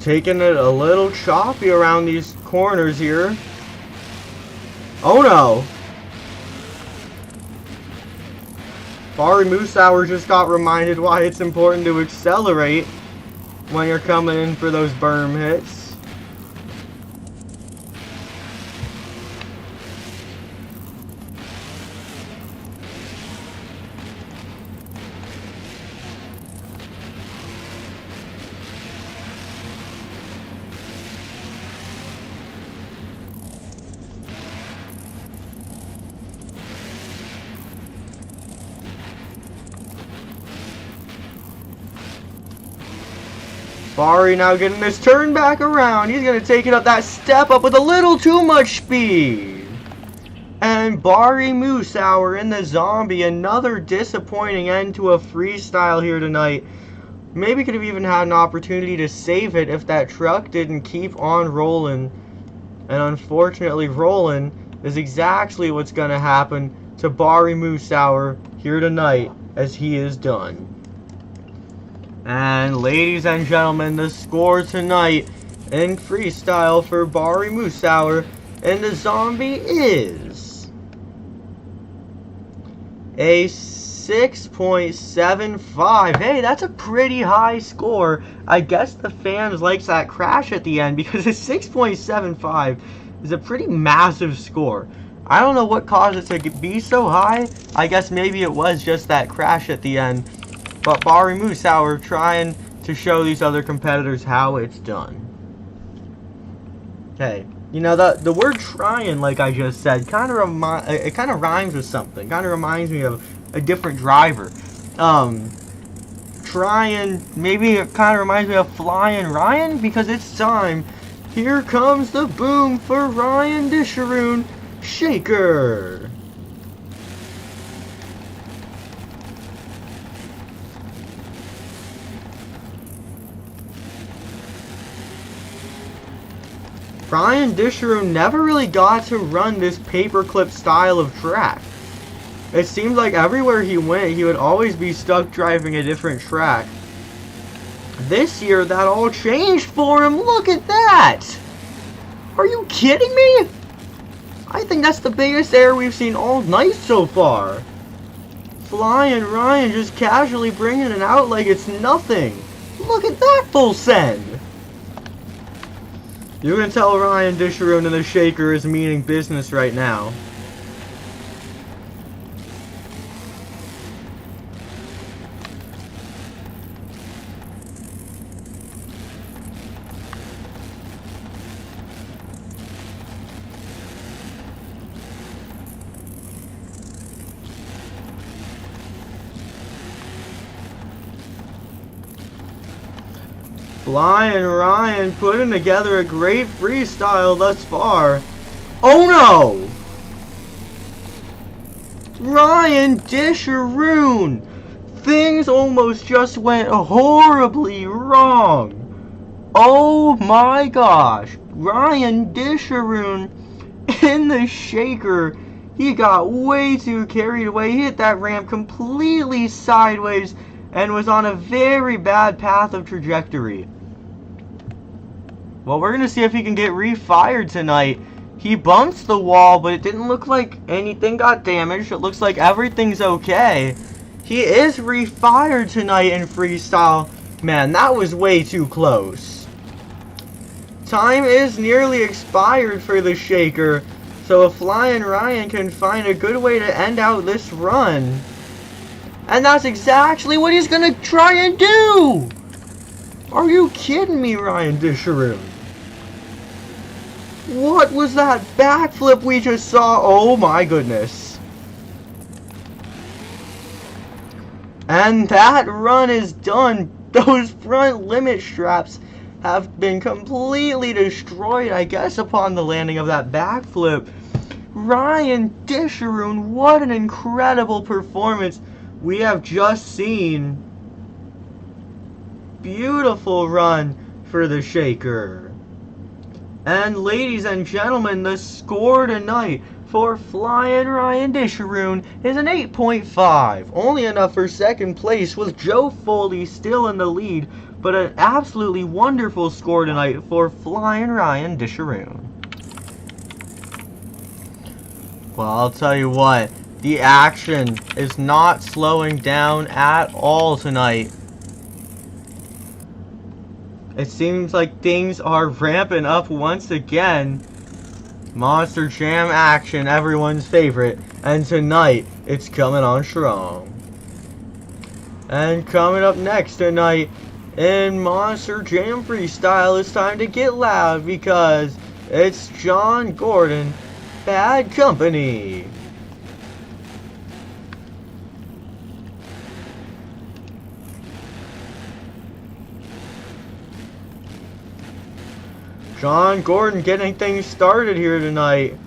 Taking it a little choppy around these corners here. Oh no! Barry Moosehour just got reminded why it's important to accelerate when you're coming in for those berm hits. Barry now getting this turn back around. He's going to take it up that step up with a little too much speed. And Barry Moosehour in the zombie. Another disappointing end to a freestyle here tonight. Maybe could have even had an opportunity to save it if that truck didn't keep on rolling. And unfortunately, rolling is exactly what's going to happen to Bari Saucier here tonight as he is done. And ladies and gentlemen, the score tonight in freestyle for Bari Saucier and the zombie is a 6.75. Hey, that's a pretty high score. I guess the fans likes that crash at the end, because a 6.75 is a pretty massive score. I don't know what caused it to be so high. I guess maybe it was just that crash at the end. But Bari Saucier trying to show these other competitors how it's done. Okay, you know, the word trying, like I just said, kind of rhymes with something. Kind of reminds me of a different driver. Trying, maybe it kind of reminds me of Flying Ryan, because it's time. Here comes the boom for Ryan Disharoon Shaker. Ryan Disharoon never really got to run this paperclip style of track. It seemed like everywhere he went, he would always be stuck driving a different track. This year, that all changed for him. Look at that! Are you kidding me? I think that's the biggest air we've seen all night so far. Flying Ryan just casually bringing it out like it's nothing. Look at that full send. You can tell Ryan Disharoon and the Shaker is meaning business right now. Flying Ryan putting together a great freestyle thus far. Oh no! Ryan Disharoon! Things almost just went horribly wrong. Oh my gosh. Ryan Disharoon in the Shaker. He got way too carried away. He hit that ramp completely sideways and was on a very bad path of trajectory. Well, we're going to see if he can get refired tonight. He bumps the wall, but it didn't look like anything got damaged. It looks like everything's okay. He is refired tonight in freestyle. Man, that was way too close. Time is nearly expired for the Shaker, so if Flying Ryan can find a good way to end out this run. And that's exactly what he's going to try and do! Are you kidding me, Ryan Disharoon? What was that backflip we just saw? Oh my goodness. And that run is done. Those front limit straps have been completely destroyed, I guess, upon the landing of that backflip. Ryan Disharoon, what an incredible performance we have just seen. Beautiful run for the Shaker. And ladies and gentlemen, the score tonight for Flying Ryan Disharoon is an 8.5. Only enough for second place, with Joe Foley still in the lead, but an absolutely wonderful score tonight for Flying Ryan Disharoon. Well, I'll tell you what, the action is not slowing down at all tonight. It seems like things are ramping up once again. Monster Jam action, everyone's favorite. And tonight, it's coming on strong. And coming up next tonight, in Monster Jam Freestyle, it's time to get loud because it's John Gordon, Bad Company. John Gordon getting things started here tonight.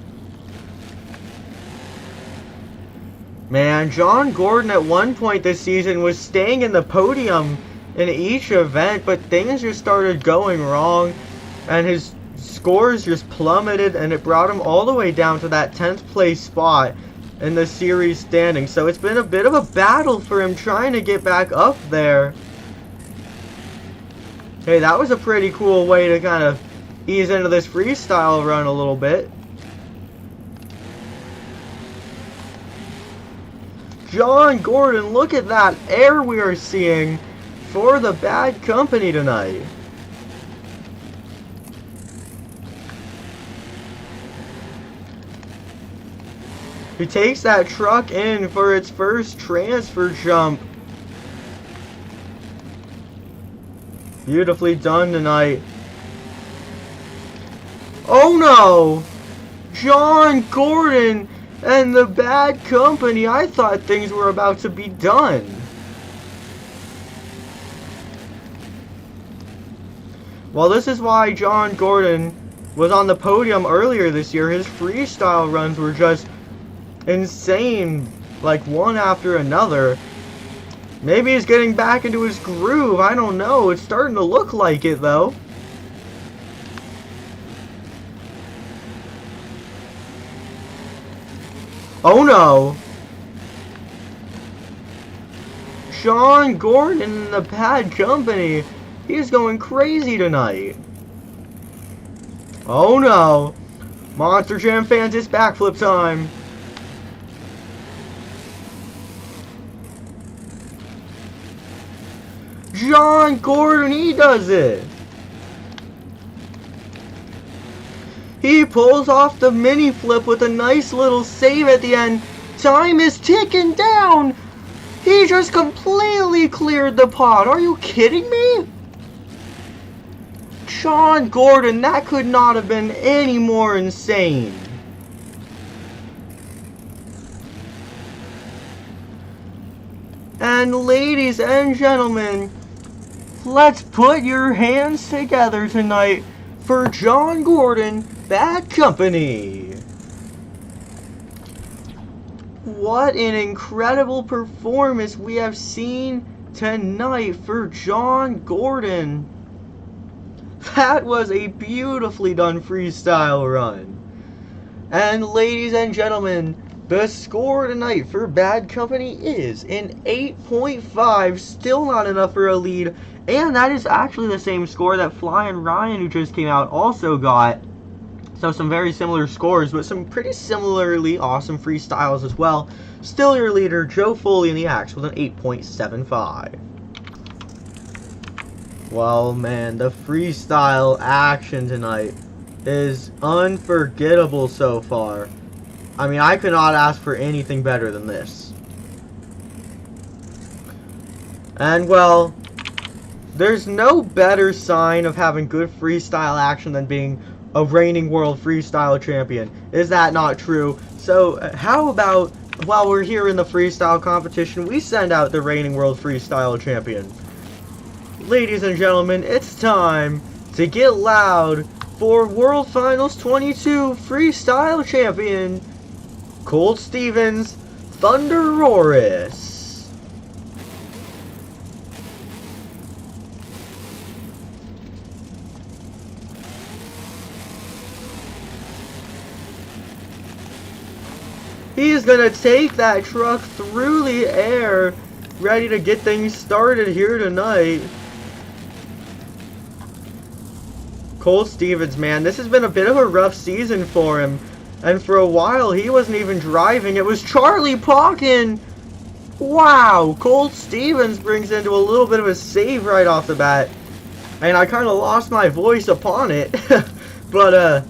Man, John Gordon at one point this season was staying in the podium in each event, but things just started going wrong, and his scores just plummeted, and it brought him all the way down to that 10th place spot in the series standing. So it's been a bit of a battle for him trying to get back up there. Hey, that was a pretty cool way to kind of ease into this freestyle run a little bit. John Gordon, look at that air we are seeing for the Bad Company tonight. He takes that truck in for its first transfer jump. Beautifully done tonight. Oh no! John Gordon and the Bad Company. I thought things were about to be done. Well, this is why John Gordon was on the podium earlier this year. His freestyle runs were just insane, like one after another. Maybe he's getting back into his groove. I don't know. It's starting to look like it, though. Oh no! John Gordon and the Bad Company. He's going crazy tonight. Oh no! Monster Jam fans, it's backflip time. John Gordon, he does it. He pulls off the mini flip with a nice little save at the end. Time is ticking down. He just completely cleared the pod. Are you kidding me? John Gordon, that could not have been any more insane. And ladies and gentlemen, let's put your hands together tonight for John Gordon, Bad Company. What an incredible performance we have seen tonight for John Gordon. That was a beautifully done freestyle run. And ladies and gentlemen, the score tonight for Bad Company is an 8.5, still not enough for a lead, and that is actually the same score that Flying Ryan, who just came out, also got. So some very similar scores, but some pretty similarly awesome freestyles as well. Still your leader, Joe Foley in the Axe with an 8.75. Well, man, the freestyle action tonight is unforgettable so far. I mean, I could not ask for anything better than this. And, well, there's no better sign of having good freestyle action than being a reigning world freestyle champion. Is that not true? So, how about, while we're here in the freestyle competition, we send out the reigning world freestyle champion. Ladies and gentlemen, it's time to get loud for World Finals 22 freestyle champion, Colt Stevens, Thunderoris. He's gonna take that truck through the air, ready to get things started here tonight. Colt Stevens, man, this has been a bit of a rough season for him. And for a while, he wasn't even driving. It was Charlie Pauken. Wow, Colt Stevens brings into a little bit of a save right off the bat. And I kind of lost my voice upon it. But,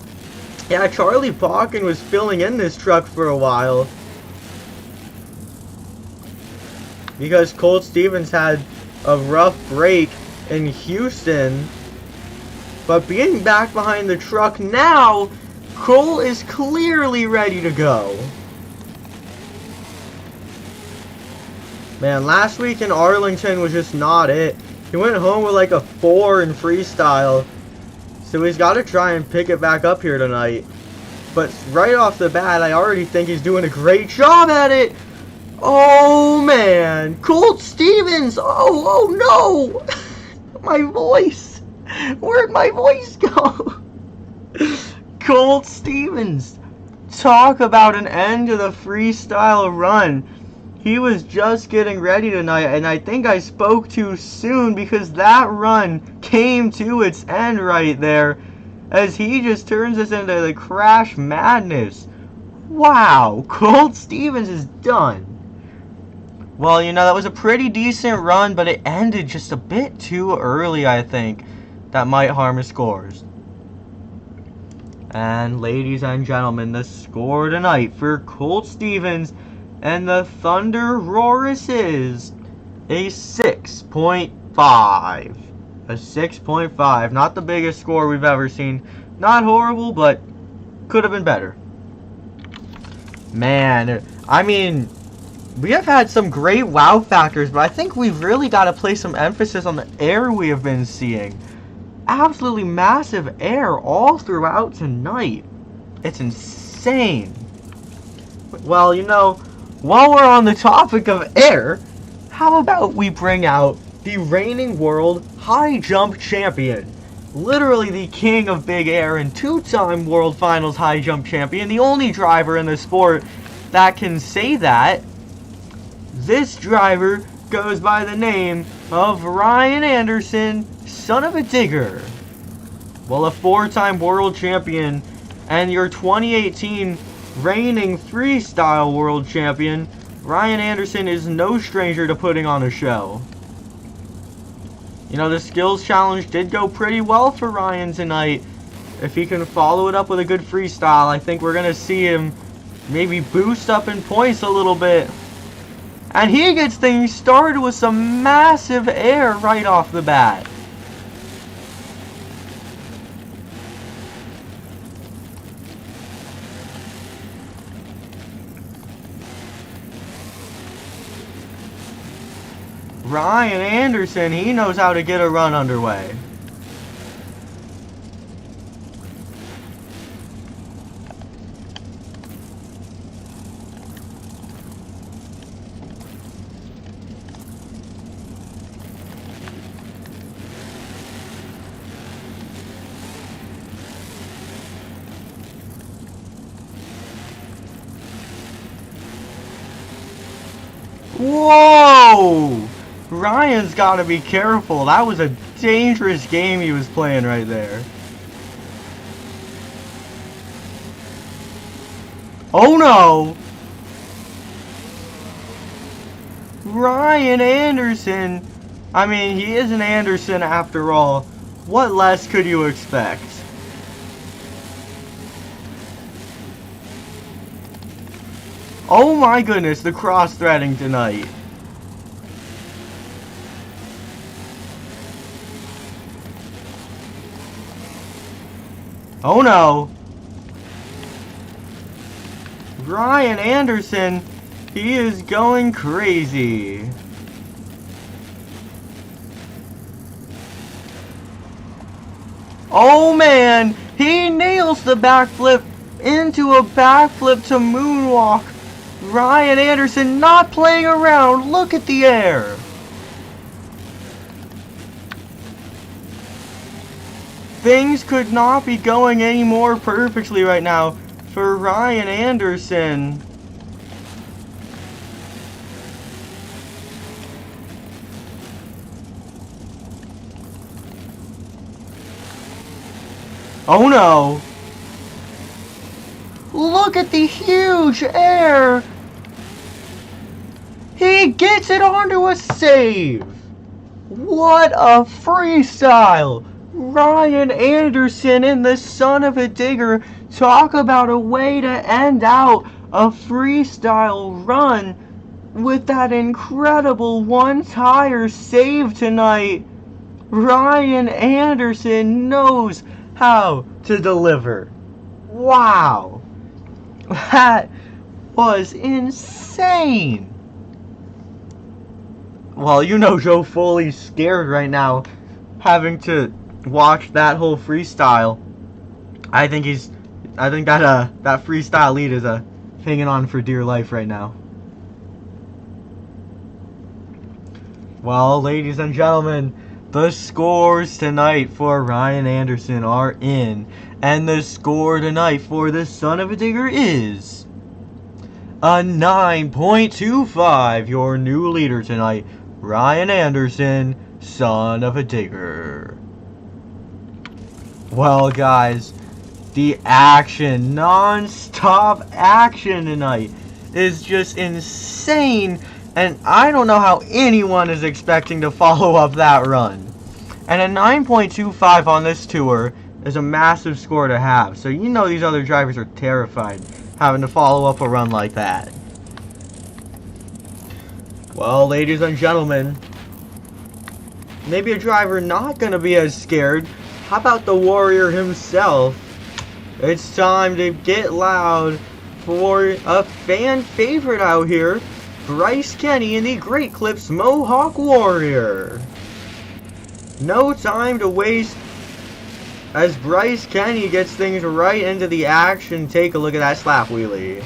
yeah, Charlie Pauken was filling in this truck for a while. Because Colt Stevens had a rough break in Houston. But being back behind the truck now, Cole is clearly ready to go. Man, last week in Arlington was just not it. He went home with like a 4 in freestyle. So he's got to try and pick it back up here tonight. But right off the bat, I already think he's doing a great job at it. Oh, man. Colt Stevens. Oh no. My voice. Where'd my voice go? Colt Stevens. Talk about an end to the freestyle run. He was just getting ready tonight, and I think I spoke too soon because that run came to its end right there as he just turns us into the Crash Madness. Wow, Colt Stevens is done. Well, you know, that was a pretty decent run, but it ended just a bit too early, I think. That might harm his scores. And ladies and gentlemen, the score tonight for Colt Stevens and the Thunder Roarus is a 6.5. A 6.5. Not the biggest score we've ever seen. Not horrible, but could have been better. Man, I mean, we have had some great wow factors, but I think we've really got to place some emphasis on the air we have been seeing. Absolutely massive air all throughout tonight. It's insane. Well, you know, while we're on the topic of air, how about we bring out the reigning world high jump champion, literally the king of big air and two-time world finals high jump champion, the only driver in the sport that can say that. This driver goes by the name of Ryan Anderson, son of a digger. Well, a four-time world champion and your 2018 reigning freestyle world champion, Ryan Anderson is no stranger to putting on a show. You know, the skills challenge did go pretty well for Ryan tonight. If he can follow it up with a good freestyle, I think we're going to see him maybe boost up in points a little bit. And he gets things started with some massive air right off the bat. Ryan Anderson, he knows how to get a run underway. Whoa! Ryan's got to be careful. That was a dangerous game he was playing right there. Oh no! Ryan Anderson. I mean, he is an Anderson after all. What less could you expect? Oh my goodness, the cross-threading tonight. Oh no. Ryan Anderson, he is going crazy. Oh man, he nails the backflip into a backflip to moonwalk. Ryan Anderson not playing around. Look at the air. Things could not be going any more perfectly right now for Ryan Anderson. Oh no. Look at the huge air. He gets it onto a save. What a freestyle. Ryan Anderson and the son of a digger, talk about a way to end out a freestyle run with that incredible one-tire save tonight. Ryan Anderson knows how to deliver. Wow. That was insane. Well, you know Joe Foley's scared right now having to watch that whole freestyle. I think that freestyle lead is hanging on for dear life right now. Well, ladies and gentlemen, The scores tonight for Ryan Anderson are in. And the score tonight for the Son of a Digger is a 9.25. Your new leader tonight, Ryan Anderson, Son of a Digger. Well, guys, the action, non-stop action tonight is just insane. And I don't know how anyone is expecting to follow up that run. And a 9.25 on this tour is a massive score to have. So you know these other drivers are terrified having to follow up a run like that. Well, ladies and gentlemen, maybe a driver not going to be as scared. How about the Warrior himself? It's time to get loud for a fan favorite out here, Bryce Kenny in the Great Clips Mohawk Warrior. No time to waste as Bryce Kenny gets things right into the action. Take a look at that slap wheelie.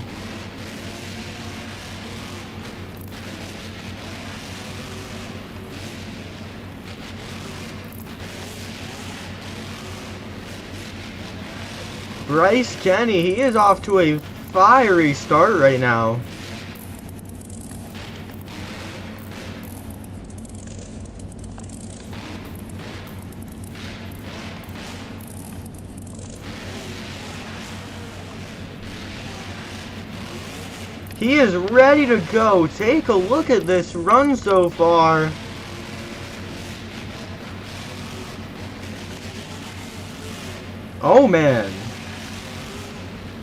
Bryce Kenny, he is off to a fiery start right now. He is ready to go. Take a look at this run so far. Oh man.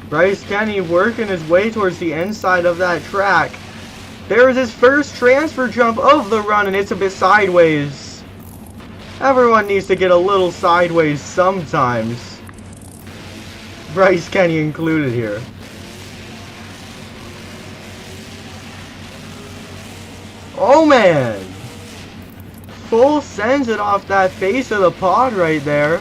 Bryce Kenny working his way towards the inside of that track. There is his first transfer jump of the run, and it's a bit sideways. Everyone needs to get a little sideways sometimes. Bryce Kenny included here. Oh man! Full sends it off that face of the pod right there.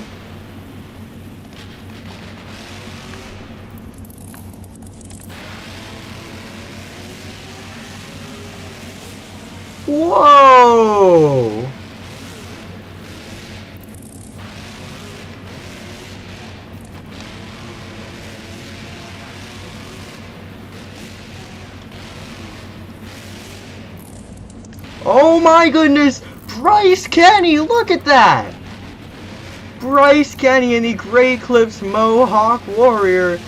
Whoa! Oh my goodness! Bryce Kenny, look at that! Bryce Kenny in the Great Clips Mohawk Warrior.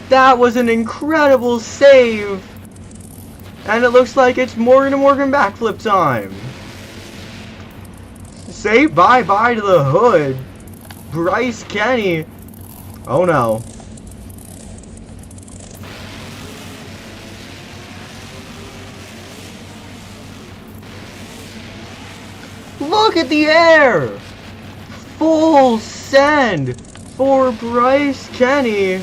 That was an incredible save. And it looks like it's Morgan and Morgan backflip time. Say bye-bye to the hood. Bryce Kenny. Oh no. Look at the air! Full send for Bryce Kenny.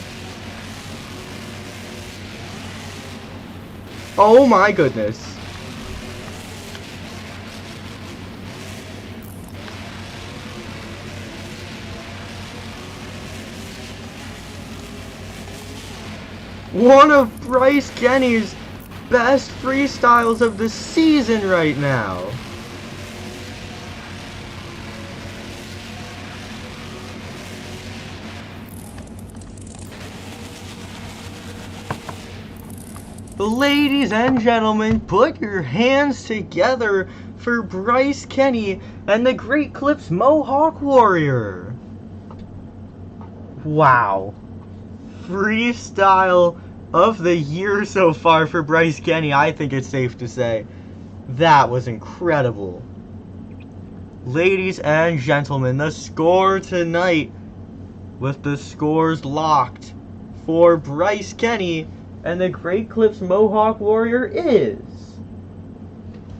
Oh my goodness. One of Bryce Kenny's best freestyles of the season right now. Ladies and gentlemen, put your hands together for Bryce Kenny and the Great Clips Mohawk Warrior. Wow. Freestyle of the year so far for Bryce Kenny, I think it's safe to say. That was incredible. Ladies and gentlemen, the score tonight, with the scores locked for Bryce Kenny and the Great Clips Mohawk Warrior, is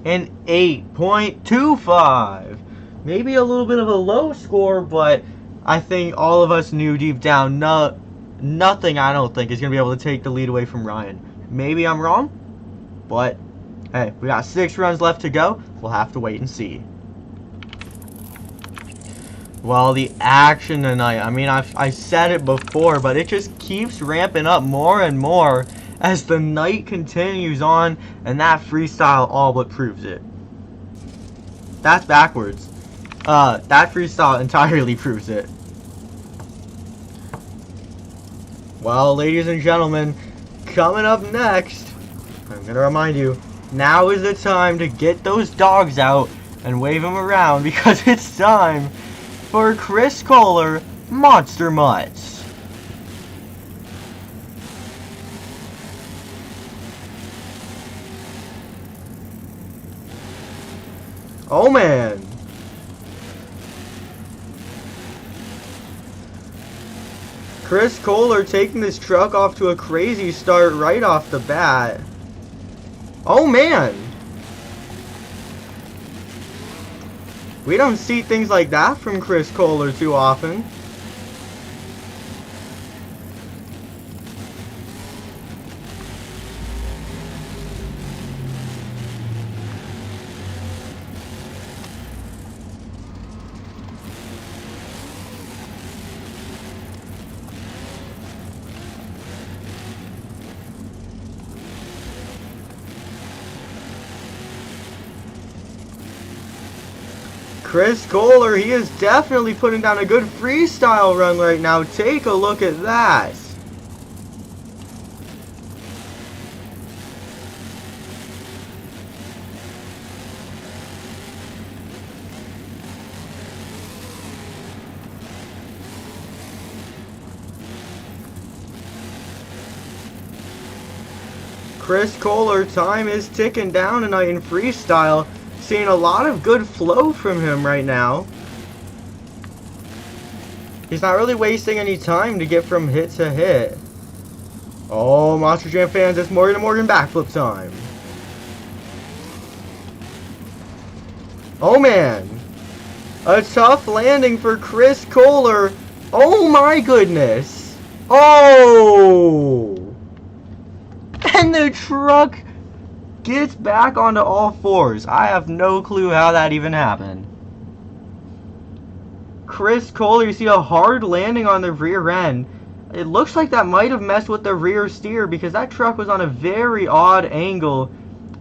an 8.25. Maybe a little bit of a low score, but I think all of us knew deep down nothing, I don't think, is going to be able to take the lead away from Ryan. Maybe I'm wrong, but hey, we got 6 runs left to go. We'll have to wait and see. Well, the action tonight, I mean, I said it before, but it just keeps ramping up more and more as the night continues on, and that freestyle all but proves it. That's backwards. that freestyle entirely proves it. Well, ladies and gentlemen, coming up next, I'm gonna remind you, now is the time to get those dogs out and wave them around because it's time for Chris Kohler Monster Mutts. Oh man. Chris Kohler taking this truck off to a crazy start right off the bat. Oh man. We don't see things like that from Chris Kohler too often. Chris Kohler, he is definitely putting down a good freestyle run right now. Take a look at that. Chris Kohler, time is ticking down tonight in freestyle. Seeing a lot of good flow from him right now. He's not really wasting any time to get from hit to hit. Oh, Monster Jam fans, it's Morgan to Morgan backflip time. Oh man. A tough landing for Chris Kohler. Oh my goodness. Oh. And the truck gets back onto all fours. I have no clue how that even happened. Chris Kohler, you see a hard landing on the rear end. It looks like that might have messed with the rear steer because that truck was on a very odd angle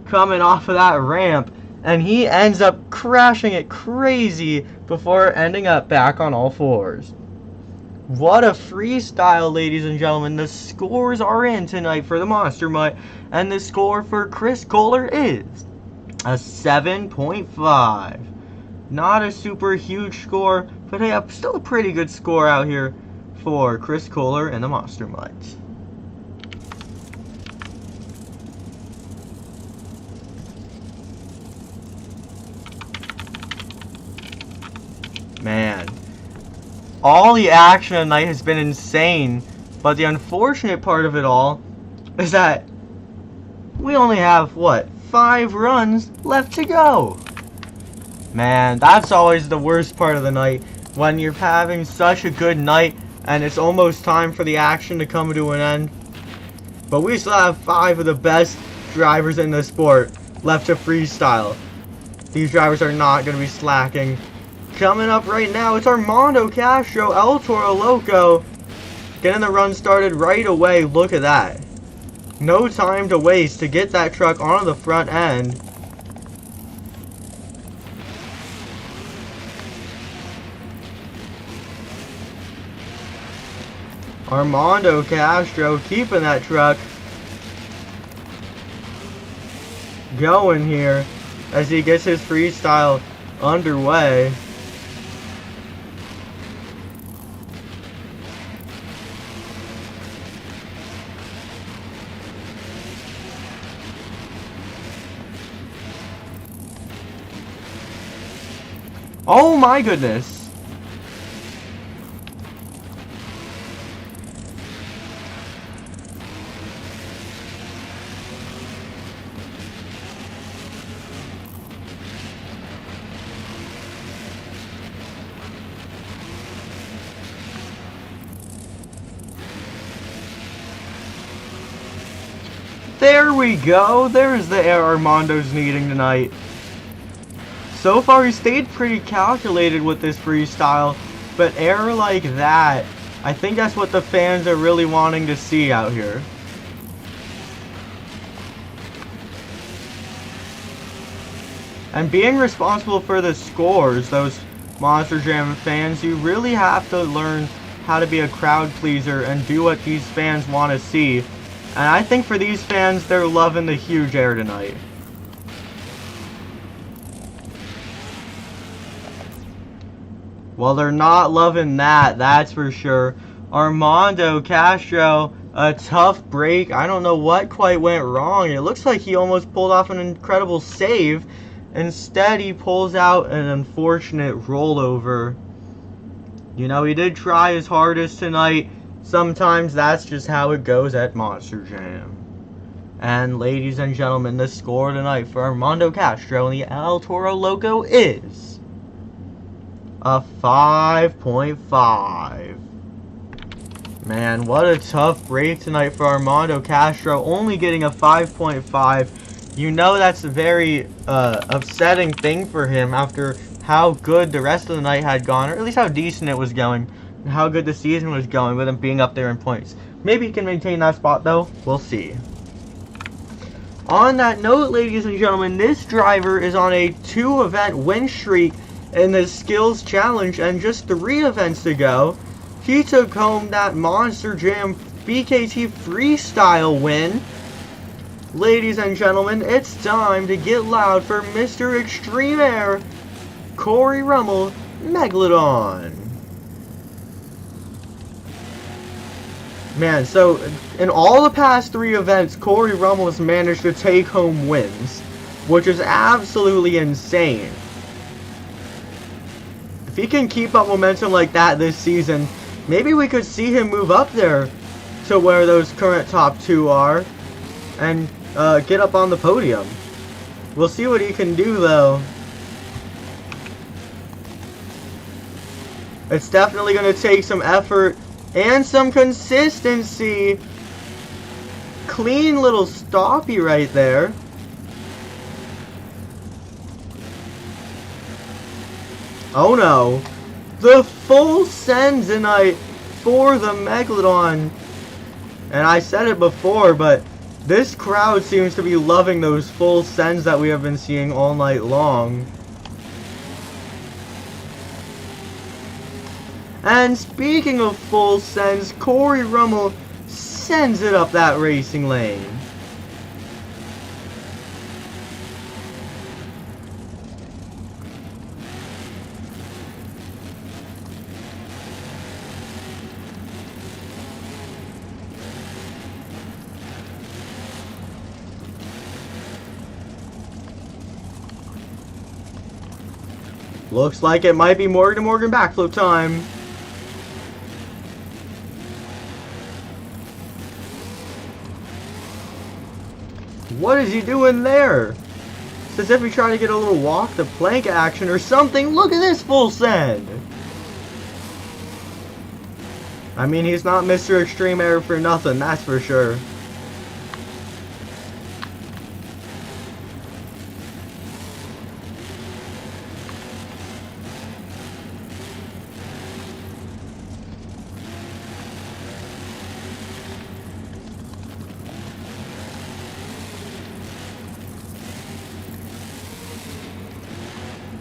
coming off of that ramp. And he ends up crashing it crazy before ending up back on all fours. What a freestyle, ladies and gentlemen. The scores are in tonight for the Monster Mutt. And the score for Chris Kohler is a 7.5. Not a super huge score, but hey, still a pretty good score out here for Chris Kohler and the Monster Mutt. Man. All the action tonight has been insane, but the unfortunate part of it all is that we only have, what, 5 runs left to go. Man, that's always the worst part of the night, when you're having such a good night and it's almost time for the action to come to an end. But we still have 5 of the best drivers in the sport left to freestyle. These drivers are not going to be slacking. Coming up right now, it's Armando Castro, El Toro Loco, getting the run started right away. Look at that. No time to waste to get that truck onto the front end. Armando Castro keeping that truck going here as he gets his freestyle underway. Oh my goodness. There we go. There's the air Armando's needing tonight. So far, he stayed pretty calculated with this freestyle, but air like that, I think that's what the fans are really wanting to see out here. And being responsible for the scores, those Monster Jam fans, you really have to learn how to be a crowd pleaser and do what these fans want to see. And I think for these fans, they're loving the huge air tonight. Well, they're not loving that, that's for sure. Armando Castro, a tough break. I don't know what quite went wrong. It looks like he almost pulled off an incredible save. Instead, he pulls out an unfortunate rollover. You know, he did try his hardest tonight. Sometimes that's just how it goes at Monster Jam. And ladies and gentlemen, the score tonight for Armando Castro and the El Toro logo is a 5.5. Man, what a tough break tonight for Armando Castro, only getting a 5.5. You know that's a very upsetting thing for him after how good the rest of the night had gone, or at least how decent it was going, and how good the season was going with him being up there in points. Maybe he can maintain that spot though, we'll see. On that note, ladies and gentlemen, this driver is on a 2-event win streak in the Skills Challenge, and just 3 events to go, he took home that Monster Jam BKT Freestyle win. Ladies and gentlemen, it's time to get loud for Mr. Extreme Air, Cory Rummel, Megalodon. Man, so in all the past 3 events, Cory Rummel has managed to take home wins, which is absolutely insane. If he can keep up momentum like that this season, maybe we could see him move up there to where those current top 2 are and get up on the podium. We'll see what he can do though. It's definitely going to take some effort and some consistency. Clean little stoppy right there. Oh no. The full send tonight for the Megalodon. And I said it before, but this crowd seems to be loving those full sends that we have been seeing all night long. And speaking of full sends, Cory Rummel sends it up that racing lane. Looks like it might be Morgan to Morgan backflip time. What is he doing there? It's as if he's trying to get a little walk the plank action or something. Look at this full send. I mean, he's not Mr. Extreme Air for nothing, that's for sure.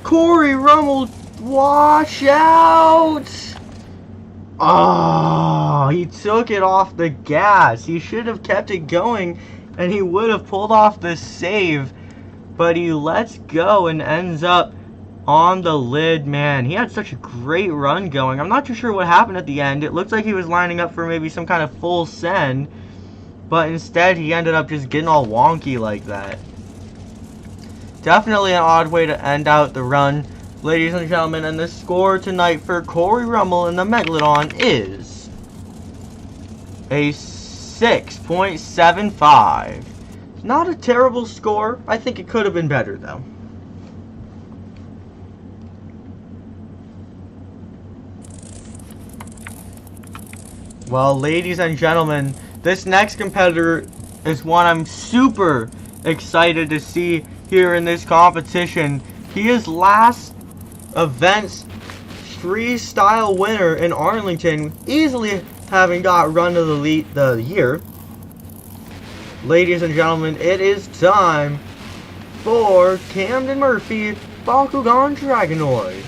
Cory Rummel, watch out! Oh, he took it off the gas. He should have kept it going and he would have pulled off the save. But he lets go and ends up on the lid. Man, he had such a great run going. I'm not too sure what happened at the end. It looked like he was lining up for maybe some kind of full send. But instead, he ended up just getting all wonky like that. Definitely an odd way to end out the run, ladies and gentlemen, and the score tonight for Cory Rummel and the Megalodon is a 6.75. Not a terrible score. I think it could have been better, though. Well, ladies and gentlemen, this next competitor is one I'm super excited to see here in this competition. He is last event's freestyle winner in Arlington, easily having got run of the year. Ladies and gentlemen, it is time for Camden Murphy Bakugan Dragonoid.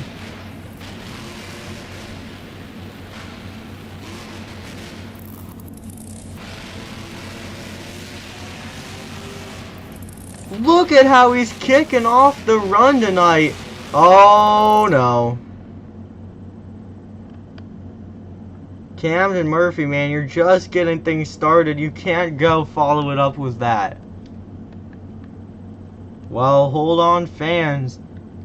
Look at how he's kicking off the run tonight. Oh no. Camden Murphy, man, you're just getting things started. You can't go follow it up with that. Well, hold on, fans.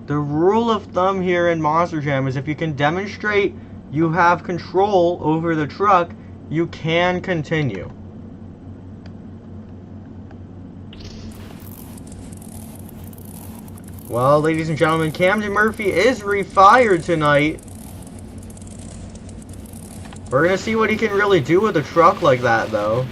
The rule of thumb here in Monster Jam is if you can demonstrate you have control over the truck, you can continue. Well, ladies and gentlemen, Camden Murphy is refired tonight. We're going to see what he can really do with a truck like that, though.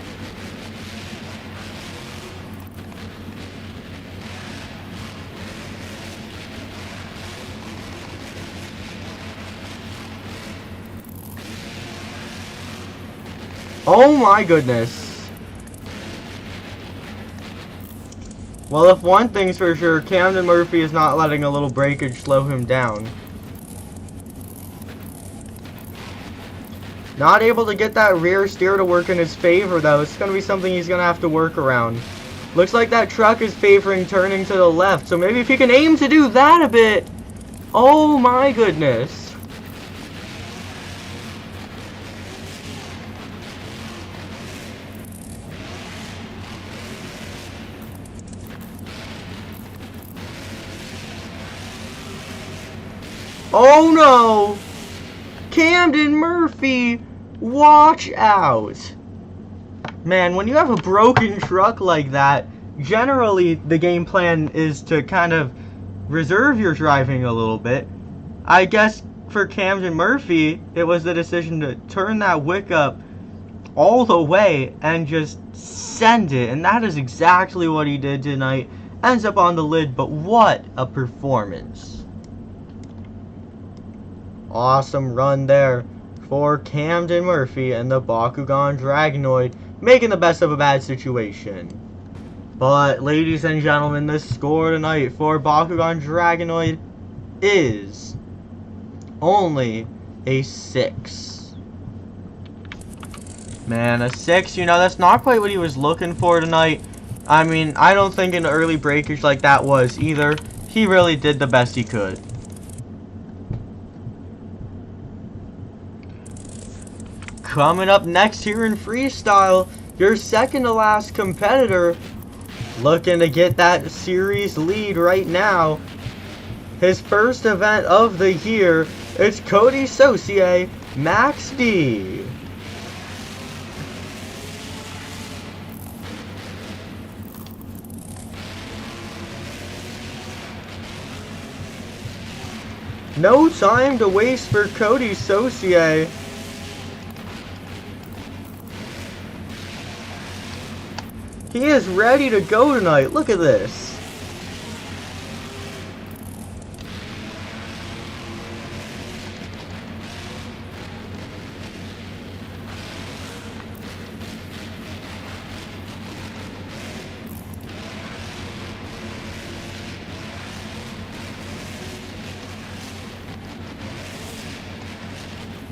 Oh my goodness. Well, if one thing's for sure, Camden Murphy is not letting a little breakage slow him down. Not able to get that rear steer to work in his favor, though. It's going to be something he's going to have to work around. Looks like that truck is favoring turning to the left, so maybe if he can aim to do that a bit. Oh my goodness. Oh no! Camden Murphy, watch out! Man, when you have a broken truck like that, generally the game plan is to kind of reserve your driving a little bit. I guess for Camden Murphy, it was the decision to turn that wick up all the way and just send it, and that is exactly what he did tonight. Ends up on the lid, but what a performance. Awesome run there for Camden Murphy and the Bakugan Dragonoid, making the best of a bad situation. But, ladies and gentlemen, the score tonight for Bakugan Dragonoid is only a 6. Man, a 6, you know, that's not quite what he was looking for tonight. I mean, I don't think an early breakage like that was either. He really did the best he could. Coming up next here in Freestyle, your second to last competitor, looking to get that series lead right now. His first event of the year, it's Coty Saucier, Max D. No time to waste for Coty Saucier. He is ready to go tonight. Look at this.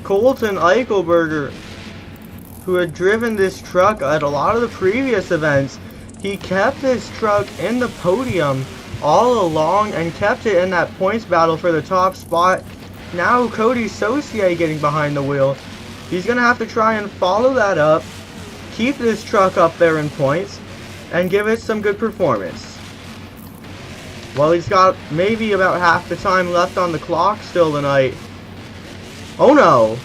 Colton Eichelberger, who had driven this truck at a lot of the previous events, he kept this truck in the podium all along and kept it in that points battle for the top spot. Now Coty Saucier getting behind the wheel. He's going to have to try and follow that up, keep this truck up there in points, and give it some good performance. Well, he's got maybe about half the time left on the clock still tonight. Oh no!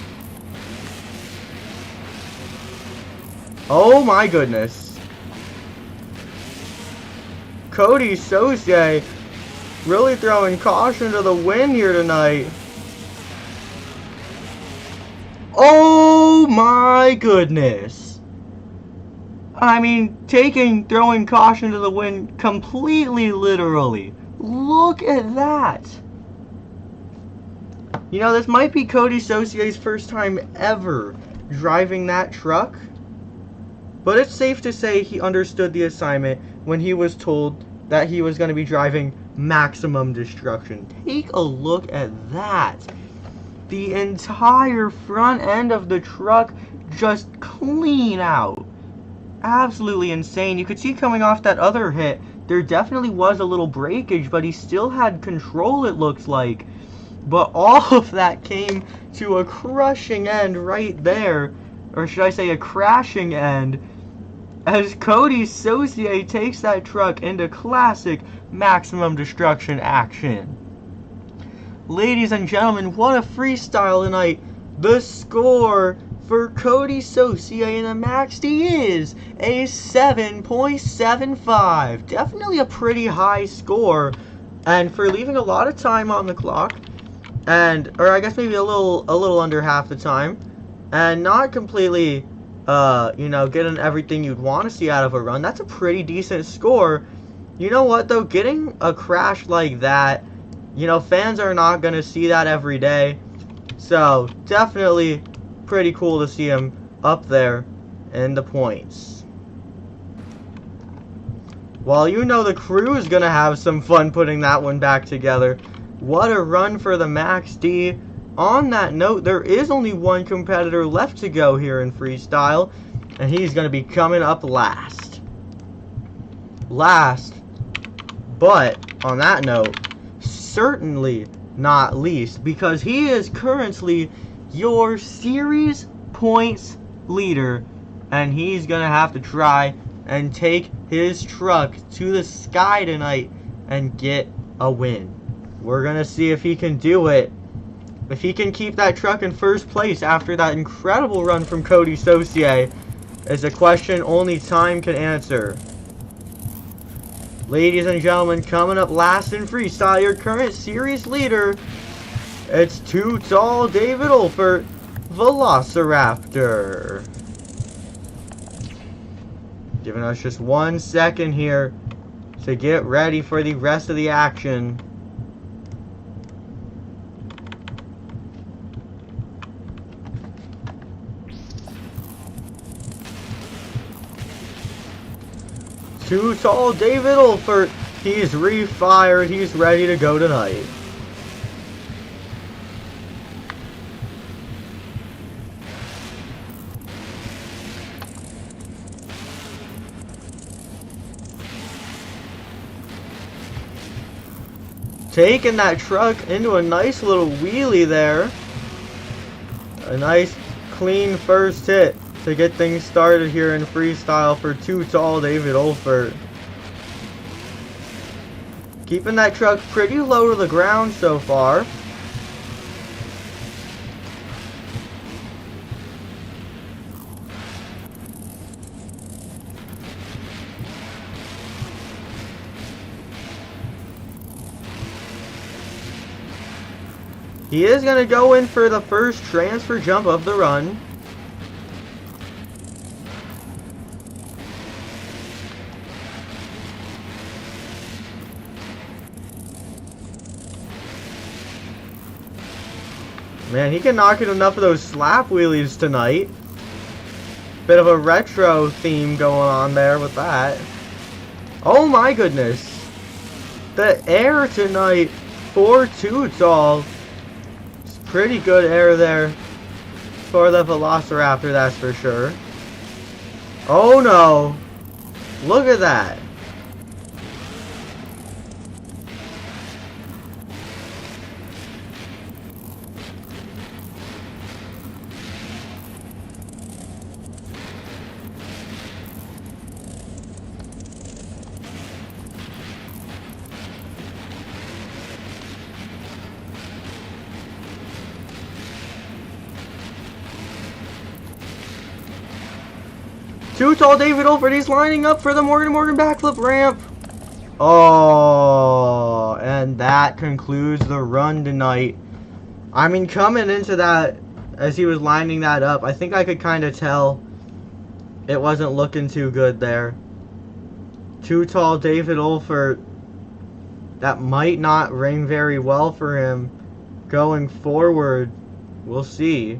Oh my goodness. Coty Saucier really throwing caution to the wind here tonight. Oh my goodness. I mean, throwing caution to the wind completely literally. Look at that. You know, this might be Coty Saucier's first time ever driving that truck. But it's safe to say he understood the assignment when he was told that he was going to be driving maximum destruction. Take a look at that. The entire front end of the truck just clean out. absolutely insane. You could see coming off that other hit, there definitely was a little breakage, but he still had control, it looks like. But all of that came to a crushing end right there. Or should I say a crashing end, as Coty Saucier takes that truck into classic maximum destruction action. Ladies and gentlemen, what a freestyle tonight. The score for Coty Saucier in the Max D is a 7.75. Definitely a pretty high score. And for leaving a lot of time on the clock, or I guess maybe a little under half the time, and not completely, getting everything you'd want to see out of a run, that's a pretty decent score. You know what, though? Getting a crash like that, fans are not going to see that every day. So, definitely pretty cool to see him up there in the points. Well, the crew is going to have some fun putting that one back together. What a run for the Max D. On that note, there is only one competitor left to go here in freestyle, and he's going to be coming up last. But on that note, certainly not least, because he is currently your series points leader, and he's going to have to try and take his truck to the sky tonight and get a win. We're going to see if he can do it. If he can keep that truck in first place after that incredible run from Coty Saucier is a question only time can answer. Ladies and gentlemen, coming up last in freestyle, your current series leader, it's Too Tall David Olfert, Velociraptor. Giving us just 1 second here to get ready for the rest of the action. Too Tall David Olfert, he's refired, he's ready to go tonight. Taking that truck into a nice little wheelie there. A nice clean first hit to get things started here in freestyle for Too Tall David Olfert. Keeping that truck pretty low to the ground so far. He is going to go in for the first transfer jump of the run. Man, he can knock in enough of those slap wheelies tonight. Bit of a retro theme going on there with that. Oh my goodness. The air tonight for Too Tall. It's pretty good air there for the Velociraptor, that's for sure. Oh no. Look at that. Too Tall David Olfert, he's lining up for the Morgan backflip ramp. Oh, and that concludes the run tonight. I mean, coming into that, as he was lining that up, I think I could kind of tell it wasn't looking too good there. Too Tall David Olfert, that might not ring very well for him going forward. We'll see.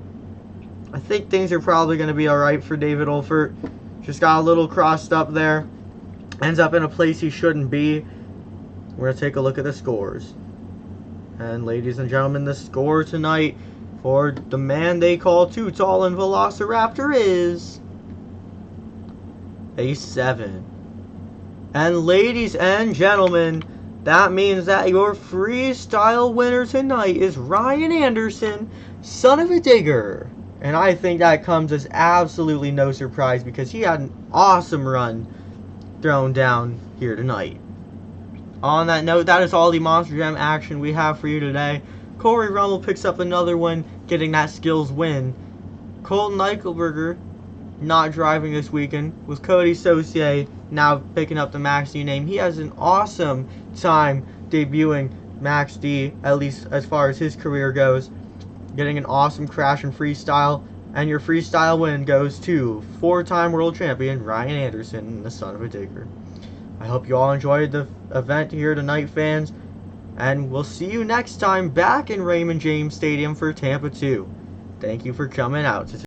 I think things are probably going to be alright for David Olfert. Just got a little crossed up there. Ends up in a place he shouldn't be. We're going to take a look at the scores. And ladies and gentlemen, the score tonight for the man they call Too Tall and Velociraptor is a 7. And ladies and gentlemen, that means that your freestyle winner tonight is Ryan Anderson, son of a digger. And I think that comes as absolutely no surprise because he had an awesome run thrown down here tonight. On that note, that is all the Monster Jam action we have for you today. Corey Rummel picks up another one, getting that skills win. Colton Eichelberger, not driving this weekend, with Coty Saucier now picking up the Max D name. He has an awesome time debuting Max D, at least as far as his career goes. Getting an awesome crash in freestyle, and your freestyle win goes to 4-time world champion Ryan Anderson, the son of a digger. I hope you all enjoyed the event here tonight, fans, and we'll see you next time back in Raymond James Stadium for Tampa 2. Thank you for coming out today.